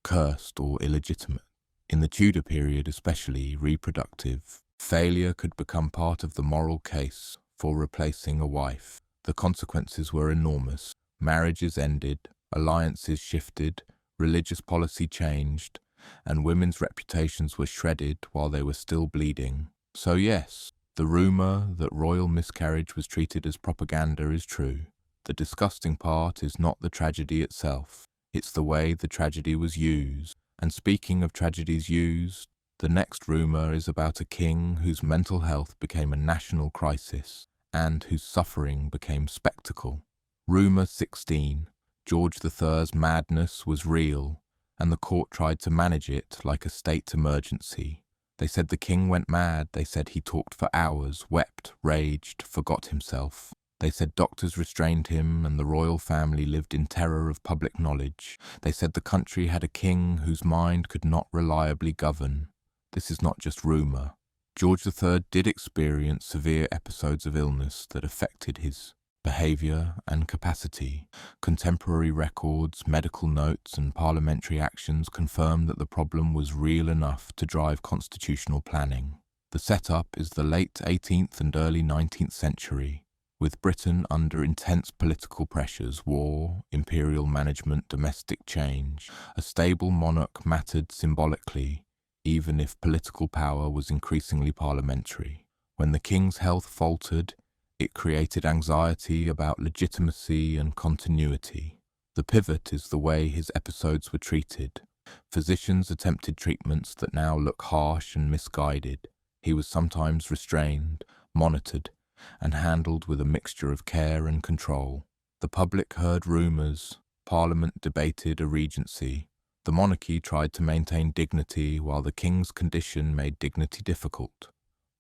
cursed, or illegitimate. In the Tudor period especially, reproductive failure could become part of the moral case for replacing a wife. The consequences were enormous. Marriages ended, alliances shifted, religious policy changed, and women's reputations were shredded while they were still bleeding. So yes, the rumour that royal miscarriage was treated as propaganda is true. The disgusting part is not the tragedy itself, it's the way the tragedy was used. And speaking of tragedies used, the next rumour is about a king whose mental health became a national crisis and whose suffering became spectacle. Rumour 16. George III's madness was real, and the court tried to manage it like a state emergency. They said the king went mad. They said he talked for hours, wept, raged, forgot himself. They said doctors restrained him and the royal family lived in terror of public knowledge. They said the country had a king whose mind could not reliably govern. This is not just rumour. George III did experience severe episodes of illness that affected his behaviour and capacity. Contemporary records, medical notes, and parliamentary actions confirm that the problem was real enough to drive constitutional planning. The setup is the late 18th and early 19th century, with Britain under intense political pressures: war, imperial management, domestic change. A stable monarch mattered symbolically, even if political power was increasingly parliamentary. When the king's health faltered, it created anxiety about legitimacy and continuity. The pivot is the way his episodes were treated. Physicians attempted treatments that now look harsh and misguided. He was sometimes restrained, monitored, and handled with a mixture of care and control. The public heard rumours. Parliament debated a regency. The monarchy tried to maintain dignity while the king's condition made dignity difficult.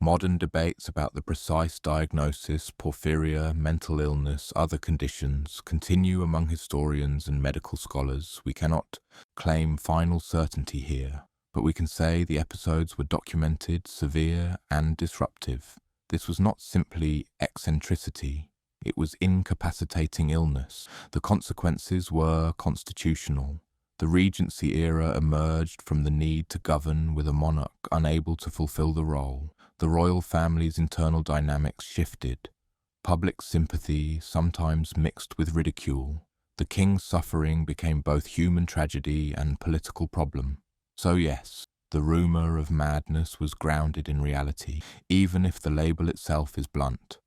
Modern debates about the precise diagnosis, porphyria, mental illness, other conditions continue among historians and medical scholars. We cannot claim final certainty here, but we can say the episodes were documented, severe, and disruptive. This was not simply eccentricity, it was incapacitating illness. The consequences were constitutional. The Regency era emerged from the need to govern with a monarch unable to fulfill the role. The royal family's internal dynamics shifted. Public sympathy sometimes mixed with ridicule. The king's suffering became both human tragedy and political problem. So yes, the rumour of madness was grounded in reality, even if the label itself is blunt.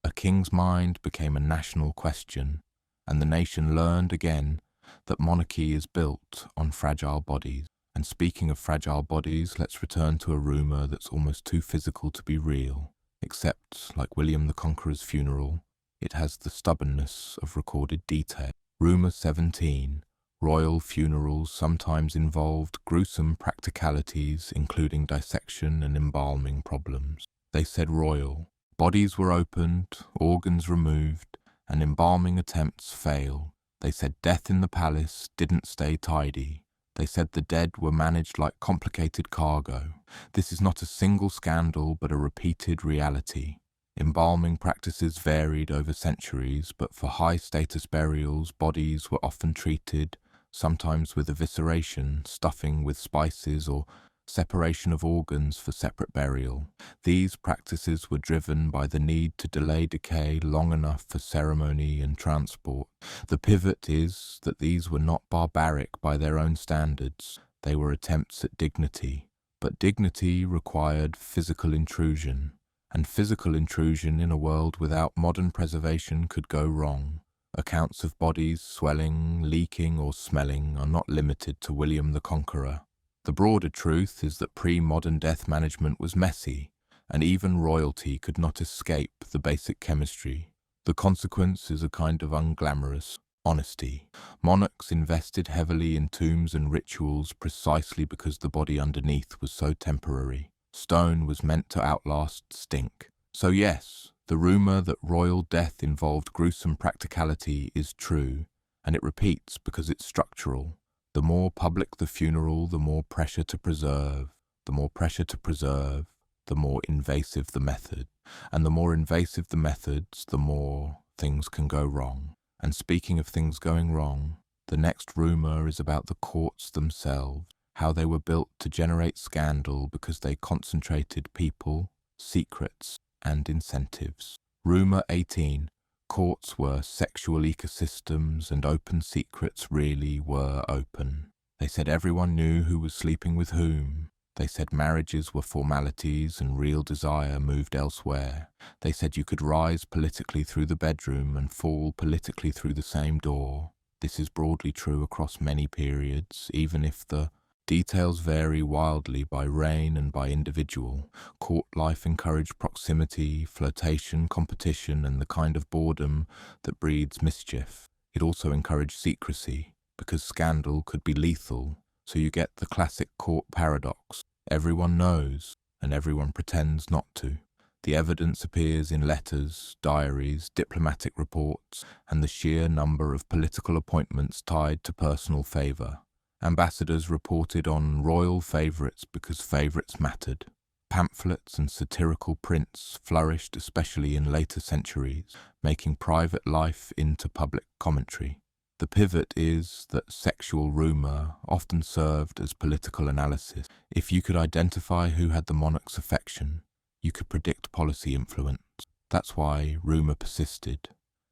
A king's mind became a national question, and the nation learned again that monarchy is built on fragile bodies. And speaking of fragile bodies, let's return to a rumour that's almost too physical to be real. Except, like William the Conqueror's funeral, it has the stubbornness of recorded detail. Rumour 17. Royal funerals sometimes involved gruesome practicalities, including dissection and embalming problems. They said royal. Bodies were opened, organs removed, and embalming attempts failed. They said death in the palace didn't stay tidy. They said the dead were managed like complicated cargo. This is not a single scandal, but a repeated reality. Embalming practices varied over centuries, but for high-status burials, bodies were often treated, sometimes with evisceration, stuffing with spices, or separation of organs for separate burial. These practices were driven by the need to delay decay long enough for ceremony and transport. The pivot is that these were not barbaric by their own standards. They were attempts at dignity. But dignity required physical intrusion, and physical intrusion in a world without modern preservation could go wrong. Accounts of bodies swelling, leaking, or smelling are not limited to William the Conqueror. The broader truth is that pre-modern death management was messy, and even royalty could not escape the basic chemistry. The consequence is a kind of unglamorous honesty. Monarchs invested heavily in tombs and rituals precisely because the body underneath was so temporary. Stone was meant to outlast stink. So yes, the rumour that royal death involved gruesome practicality is true, and it repeats because it's structural. The more public the funeral, the more pressure to preserve. The more pressure to preserve, the more invasive the method. And the more invasive the methods, the more things can go wrong. And speaking of things going wrong, the next rumour is about the courts themselves, how they were built to generate scandal because they concentrated people, secrets, and incentives. Rumour 18. Courts were sexual ecosystems and open secrets really were open. They said everyone knew who was sleeping with whom. They said marriages were formalities and real desire moved elsewhere. They said you could rise politically through the bedroom and fall politically through the same door. This is broadly true across many periods, even if the details vary wildly by reign and by individual. Court life encouraged proximity, flirtation, competition, and the kind of boredom that breeds mischief. It also encouraged secrecy, because scandal could be lethal, so you get the classic court paradox. Everyone knows, and everyone pretends not to. The evidence appears in letters, diaries, diplomatic reports, and the sheer number of political appointments tied to personal favour. Ambassadors reported on royal favourites because favourites mattered. Pamphlets and satirical prints flourished especially in later centuries, making private life into public commentary. The pivot is that sexual rumour often served as political analysis. If you could identify who had the monarch's affection, you could predict policy influence. That's why rumour persisted.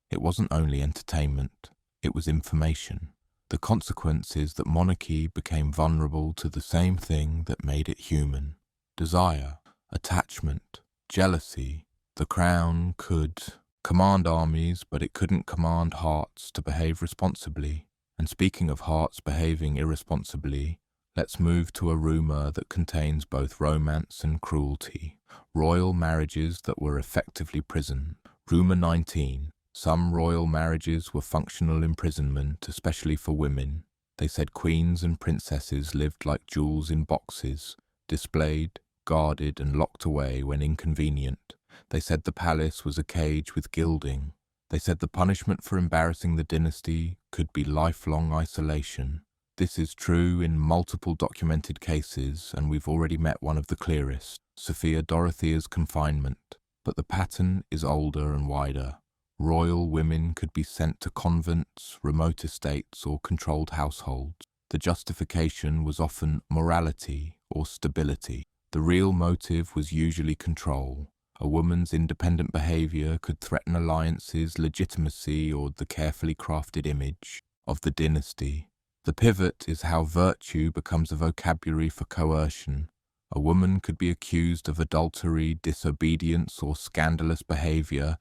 It wasn't only entertainment, it was information. The consequence is that monarchy became vulnerable to the same thing that made it human. Desire, attachment, jealousy. The crown could command armies, but it couldn't command hearts to behave responsibly. And speaking of hearts behaving irresponsibly, let's move to a rumour that contains both romance and cruelty. Royal marriages that were effectively prison. Rumour 19. Some royal marriages were functional imprisonment, especially for women. They said queens and princesses lived like jewels in boxes, displayed, guarded and locked away when inconvenient. They said the palace was a cage with gilding. They said the punishment for embarrassing the dynasty could be lifelong isolation. This is true in multiple documented cases, and we've already met one of the clearest, Sophia Dorothea's confinement. But the pattern is older and wider. Royal women could be sent to convents, remote estates, or controlled households. The justification was often morality or stability. The real motive was usually control. A woman's independent behaviour could threaten alliances, legitimacy, or the carefully crafted image of the dynasty. The pivot is how virtue becomes a vocabulary for coercion. A woman could be accused of adultery, disobedience, or scandalous behaviour,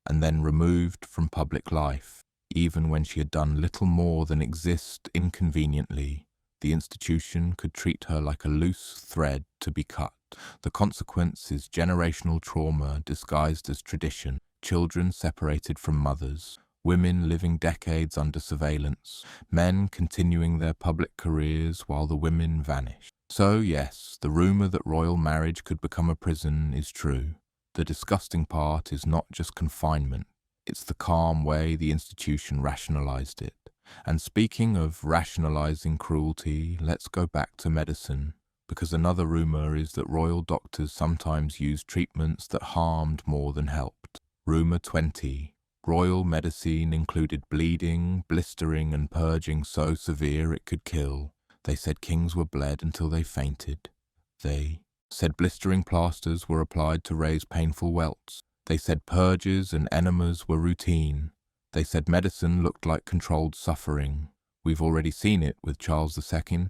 and then removed from public life, even when she had done little more than exist inconveniently. The institution could treat her like a loose thread to be cut. The consequence is generational trauma disguised as tradition, children separated from mothers, women living decades under surveillance, men continuing their public careers while the women vanish. So yes, the rumour that royal marriage could become a prison is true. The disgusting part is not just confinement, it's the calm way the institution rationalised it. And speaking of rationalising cruelty, let's go back to medicine, because another rumour is that royal doctors sometimes used treatments that harmed more than helped. Rumour 20. Royal medicine included bleeding, blistering and purging so severe it could kill. They said kings were bled until they fainted. They said blistering plasters were applied to raise painful welts. They said purges and enemas were routine. They said medicine looked like controlled suffering. We've already seen it with Charles II,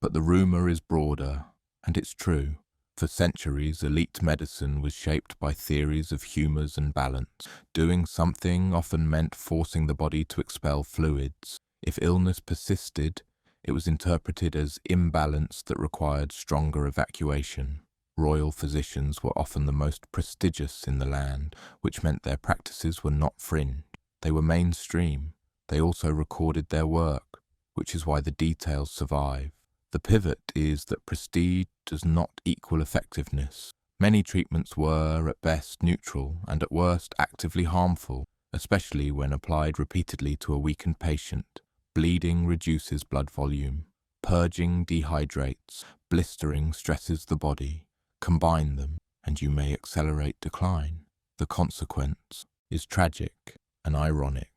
but the rumour is broader, and it's true. For centuries, elite medicine was shaped by theories of humours and balance. Doing something often meant forcing the body to expel fluids. If illness persisted, it was interpreted as imbalance that required stronger evacuation. Royal physicians were often the most prestigious in the land, which meant their practices were not fringe. They were mainstream. They also recorded their work, which is why the details survive. The pivot is that prestige does not equal effectiveness. Many treatments were, at best, neutral and at worst, actively harmful, especially when applied repeatedly to a weakened patient. Bleeding reduces blood volume. Purging dehydrates. Blistering stresses the body. Combine them, and you may accelerate decline. The consequence is tragic and ironic.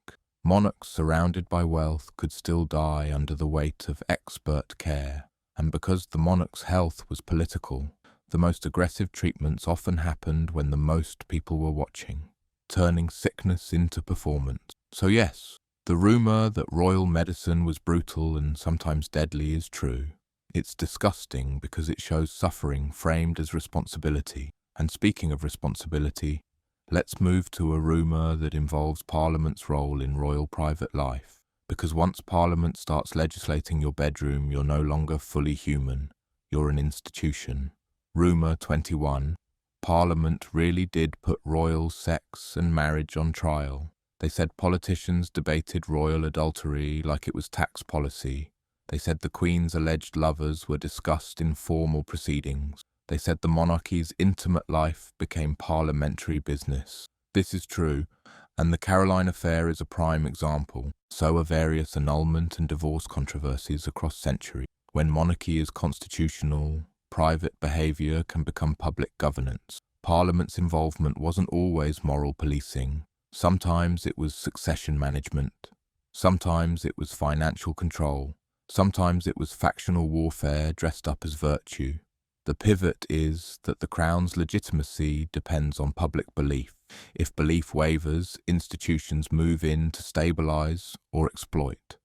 Monarchs surrounded by wealth could still die under the weight of expert care, and because the monarch's health was political, the most aggressive treatments often happened when the most people were watching, turning sickness into performance. So yes, the rumour that royal medicine was brutal and sometimes deadly is true. It's disgusting because it shows suffering framed as responsibility. And speaking of responsibility, let's move to a rumour that involves Parliament's role in royal private life. Because once Parliament starts legislating your bedroom, you're no longer fully human. You're an institution. Rumour 21. Parliament really did put royal sex and marriage on trial. They said politicians debated royal adultery like it was tax policy. They said the Queen's alleged lovers were discussed in formal proceedings. They said the monarchy's intimate life became parliamentary business. This is true, and the Caroline affair is a prime example. So are various annulment and divorce controversies across centuries. When monarchy is constitutional, private behaviour can become public governance. Parliament's involvement wasn't always moral policing. Sometimes it was succession management. Sometimes it was financial control. Sometimes it was factional warfare dressed up as virtue. The pivot is that the Crown's legitimacy depends on public belief. If belief wavers, institutions move in to stabilise or exploit.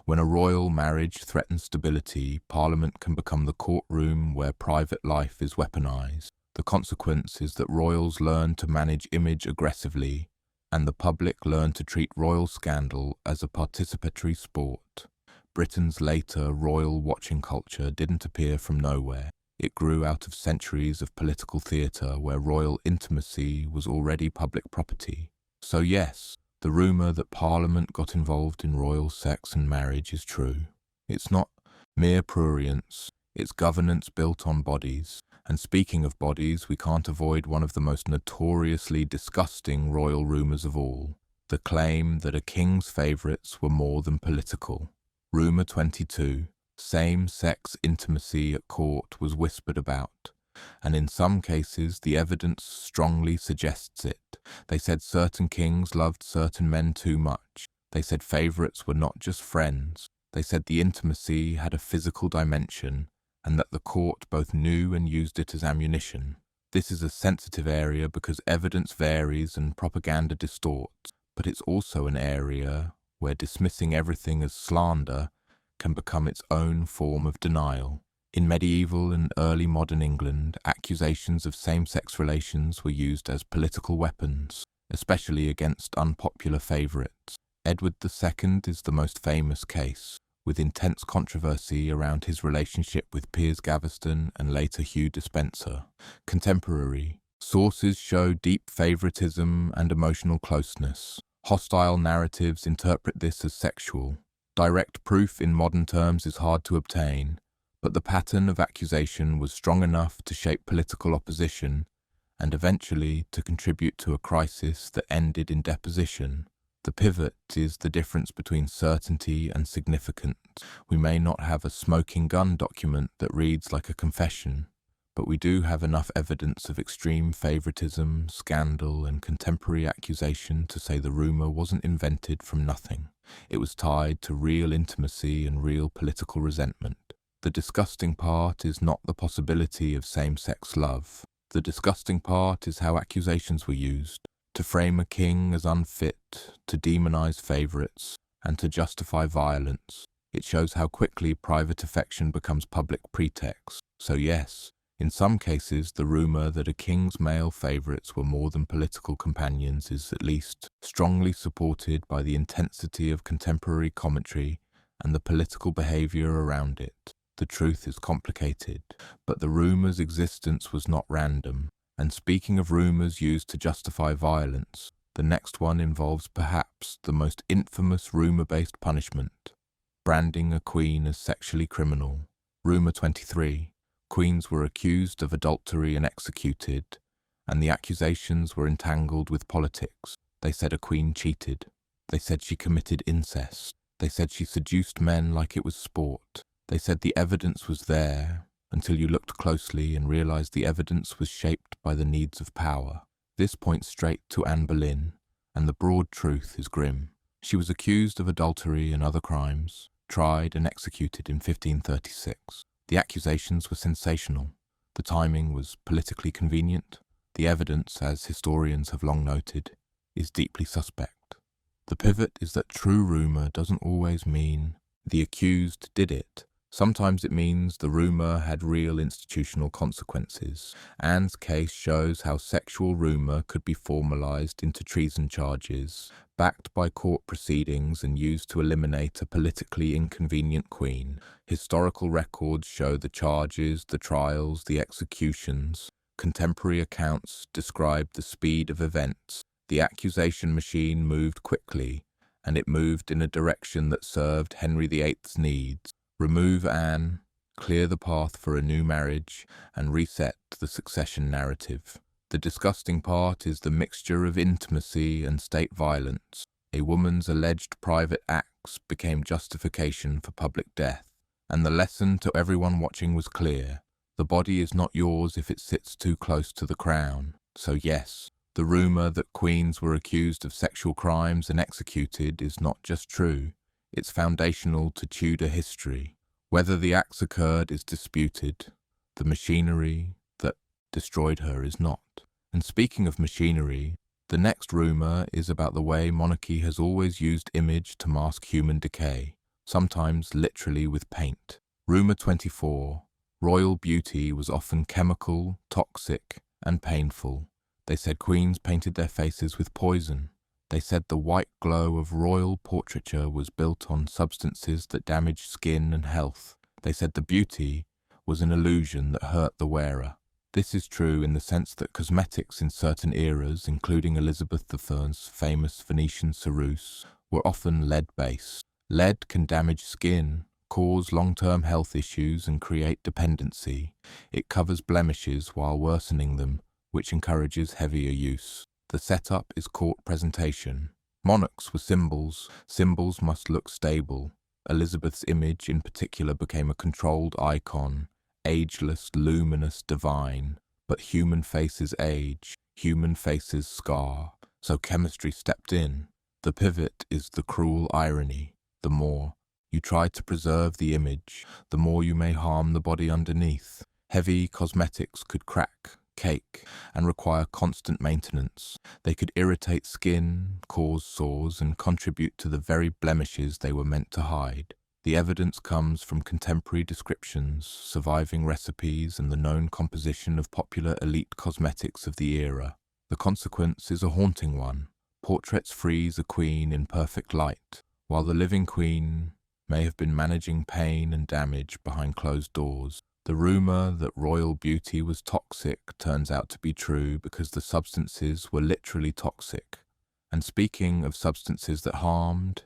When a royal marriage threatens stability, Parliament can become the courtroom where private life is weaponised. The consequence is that royals learn to manage image aggressively, and the public learn to treat royal scandal as a participatory sport. Britain's later royal watching culture didn't appear from nowhere. It grew out of centuries of political theatre where royal intimacy was already public property. So yes, the rumour that Parliament got involved in royal sex and marriage is true. It's not mere prurience, it's governance built on bodies. And speaking of bodies, we can't avoid one of the most notoriously disgusting royal rumours of all, the claim that a king's favourites were more than political. Rumour 22. Same-sex intimacy at court was whispered about, and in some cases the evidence strongly suggests it. They said certain kings loved certain men too much. They said favourites were not just friends. They said the intimacy had a physical dimension, and that the court both knew and used it as ammunition. This is a sensitive area because evidence varies and propaganda distorts, but it's also an area where dismissing everything as slander can become its own form of denial. In medieval and early modern England, accusations of same-sex relations were used as political weapons, especially against unpopular favourites. Edward II is the most famous case, with intense controversy around his relationship with Piers Gaveston and later Hugh Despenser. Contemporary sources show deep favouritism and emotional closeness. Hostile narratives interpret this as sexual. Direct proof in modern terms is hard to obtain, but the pattern of accusation was strong enough to shape political opposition and eventually to contribute to a crisis that ended in deposition. The pivot is the difference between certainty and significance. We may not have a smoking gun document that reads like a confession, but we do have enough evidence of extreme favoritism, scandal, and contemporary accusation to say the rumour wasn't invented from nothing. It was tied to real intimacy and real political resentment. The disgusting part is not the possibility of same-sex love. The disgusting part is how accusations were used. To frame a king as unfit, to demonize favourites, and to justify violence. It shows how quickly private affection becomes public pretext. So yes, in some cases the rumour that a king's male favourites were more than political companions is at least strongly supported by the intensity of contemporary commentary and the political behaviour around it. The truth is complicated, but the rumour's existence was not random. And speaking of rumours used to justify violence, the next one involves perhaps the most infamous rumour-based punishment, branding a queen as sexually criminal. Rumour 23. Queens were accused of adultery and executed, and the accusations were entangled with politics. They said a queen cheated. They said she committed incest. They said she seduced men like it was sport. They said the evidence was there, until you looked closely and realised the evidence was shaped by the needs of power. This points straight to Anne Boleyn, and the broad truth is grim. She was accused of adultery and other crimes, tried and executed in 1536. The accusations were sensational. The timing was politically convenient. The evidence, as historians have long noted, is deeply suspect. The pivot is that true rumour doesn't always mean the accused did it. Sometimes it means the rumour had real institutional consequences. Anne's case shows how sexual rumour could be formalised into treason charges, backed by court proceedings and used to eliminate a politically inconvenient queen. Historical records show the charges, the trials, the executions. Contemporary accounts describe the speed of events. The accusation machine moved quickly, and it moved in a direction that served Henry VIII's needs. Remove Anne, clear the path for a new marriage, and reset the succession narrative. The disgusting part is the mixture of intimacy and state violence. A woman's alleged private acts became justification for public death, and the lesson to everyone watching was clear. The body is not yours if it sits too close to the crown. So yes, the rumour that queens were accused of sexual crimes and executed is not just true. It's foundational to Tudor history. Whether the acts occurred is disputed. The machinery that destroyed her is not. And speaking of machinery, the next rumour is about the way monarchy has always used image to mask human decay, sometimes literally with paint. Rumour 24. Royal beauty was often chemical, toxic, and painful. They said queens painted their faces with poison. They said the white glow of royal portraiture was built on substances that damaged skin and health. They said the beauty was an illusion that hurt the wearer. This is true in the sense that cosmetics in certain eras, including Elizabeth I's famous Venetian ceruse, were often lead-based. Lead can damage skin, cause long-term health issues, and create dependency. It covers blemishes while worsening them, which encourages heavier use. The setup is court presentation. Monarchs were symbols. Symbols must look stable. Elizabeth's image in particular became a controlled icon, ageless, luminous, divine. But human faces age, human faces scar. So chemistry stepped in. The pivot is the cruel irony. The more you try to preserve the image, the more you may harm the body underneath. Heavy cosmetics could crack, cake, and require constant maintenance. They could irritate skin, cause sores, and contribute to the very blemishes they were meant to hide. The evidence comes from contemporary descriptions, surviving recipes, and the known composition of popular elite cosmetics of the era. The consequence is a haunting one. Portraits freeze a queen in perfect light, while the living queen may have been managing pain and damage behind closed doors. The rumour that royal beauty was toxic turns out to be true because the substances were literally toxic. And speaking of substances that harmed,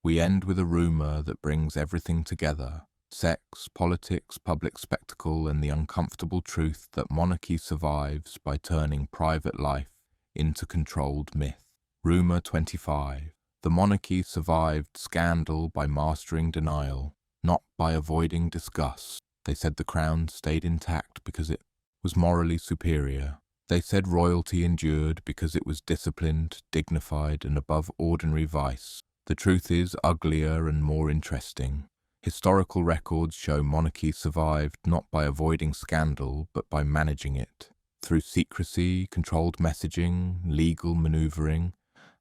we end with a rumour that brings everything together: sex, politics, public spectacle, and the uncomfortable truth that monarchy survives by turning private life into controlled myth. Rumour 25. The monarchy survived scandal by mastering denial, not by avoiding disgust. They said the crown stayed intact because it was morally superior. They said royalty endured because it was disciplined, dignified, and above ordinary vice. The truth is uglier and more interesting. Historical records show monarchy survived not by avoiding scandal, but by managing it. Through secrecy, controlled messaging, legal manoeuvring,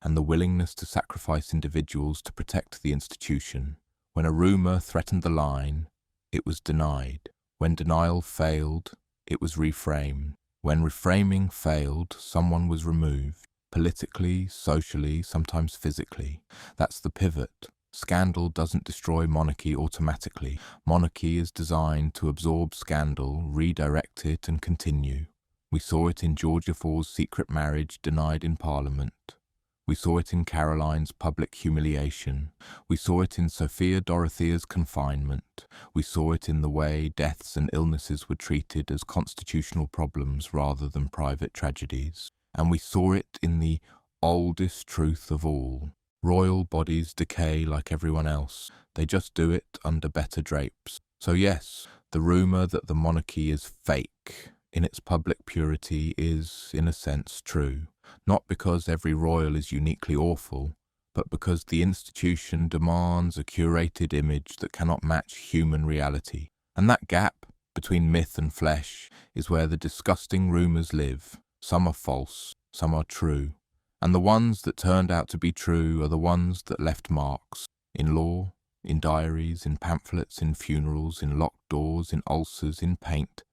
and the willingness to sacrifice individuals to protect the institution. When a rumour threatened the line, it was denied. When denial failed, it was reframed. When reframing failed, someone was removed. Politically, socially, sometimes physically. That's the pivot. Scandal doesn't destroy monarchy automatically. Monarchy is designed to absorb scandal, redirect it, and continue. We saw it in George IV's secret marriage denied in Parliament. We saw it in Caroline's public humiliation. We saw it in Sophia Dorothea's confinement. We saw it in the way deaths and illnesses were treated as constitutional problems rather than private tragedies. And we saw it in the oldest truth of all. Royal bodies decay like everyone else. They just do it under better drapes. So yes, the rumour that the monarchy is fake in its public purity is, in a sense, true. Not because every royal is uniquely awful, but because the institution demands a curated image that cannot match human reality. And that gap between myth and flesh is where the disgusting rumours live. Some are false, some are true. And the ones that turned out to be true are the ones that left marks. In law, in diaries, in pamphlets, in funerals, in locked doors, in ulcers, in paint,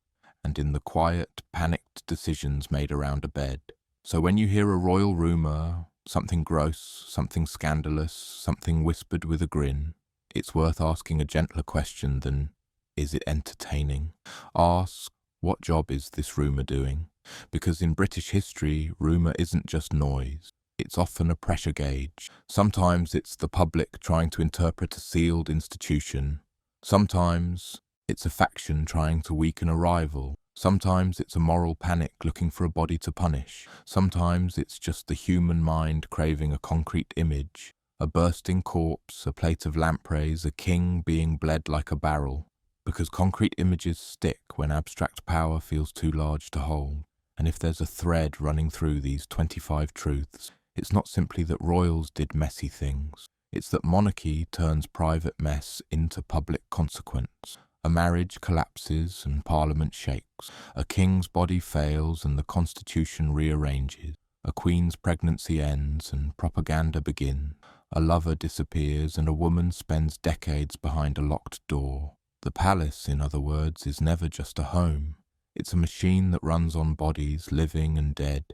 and in the quiet, panicked decisions made around a bed. So when you hear a royal rumour, something gross, something scandalous, something whispered with a grin, it's worth asking a gentler question than, is it entertaining? Ask, what job is this rumour doing? Because in British history, rumour isn't just noise. It's often a pressure gauge. Sometimes it's the public trying to interpret a sealed institution. Sometimes it's a faction trying to weaken a rival. Sometimes it's a moral panic looking for a body to punish. Sometimes it's just the human mind craving a concrete image. A bursting corpse, a plate of lampreys, a king being bled like a barrel. Because concrete images stick when abstract power feels too large to hold. And if there's a thread running through these 25 truths, it's not simply that royals did messy things. It's that monarchy turns private mess into public consequence. A marriage collapses and Parliament shakes. A king's body fails and the constitution rearranges. A queen's pregnancy ends and propaganda begins. A lover disappears and a woman spends decades behind a locked door. The palace, in other words, is never just a home. It's a machine that runs on bodies, living and dead.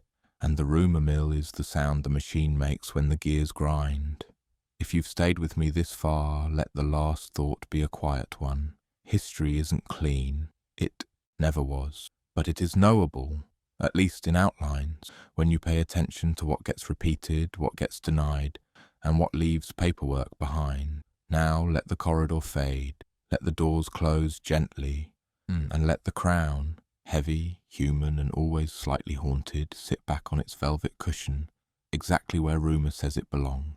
And the rumour mill is the sound the machine makes when the gears grind. If you've stayed with me this far, let the last thought be a quiet one. History isn't clean. It never was. But it is knowable, at least in outlines, when you pay attention to what gets repeated, what gets denied, and what leaves paperwork behind. Now let the corridor fade. Let the doors close gently, and let the crown, heavy, human, and always slightly haunted, sit back on its velvet cushion, exactly where rumour says it belongs.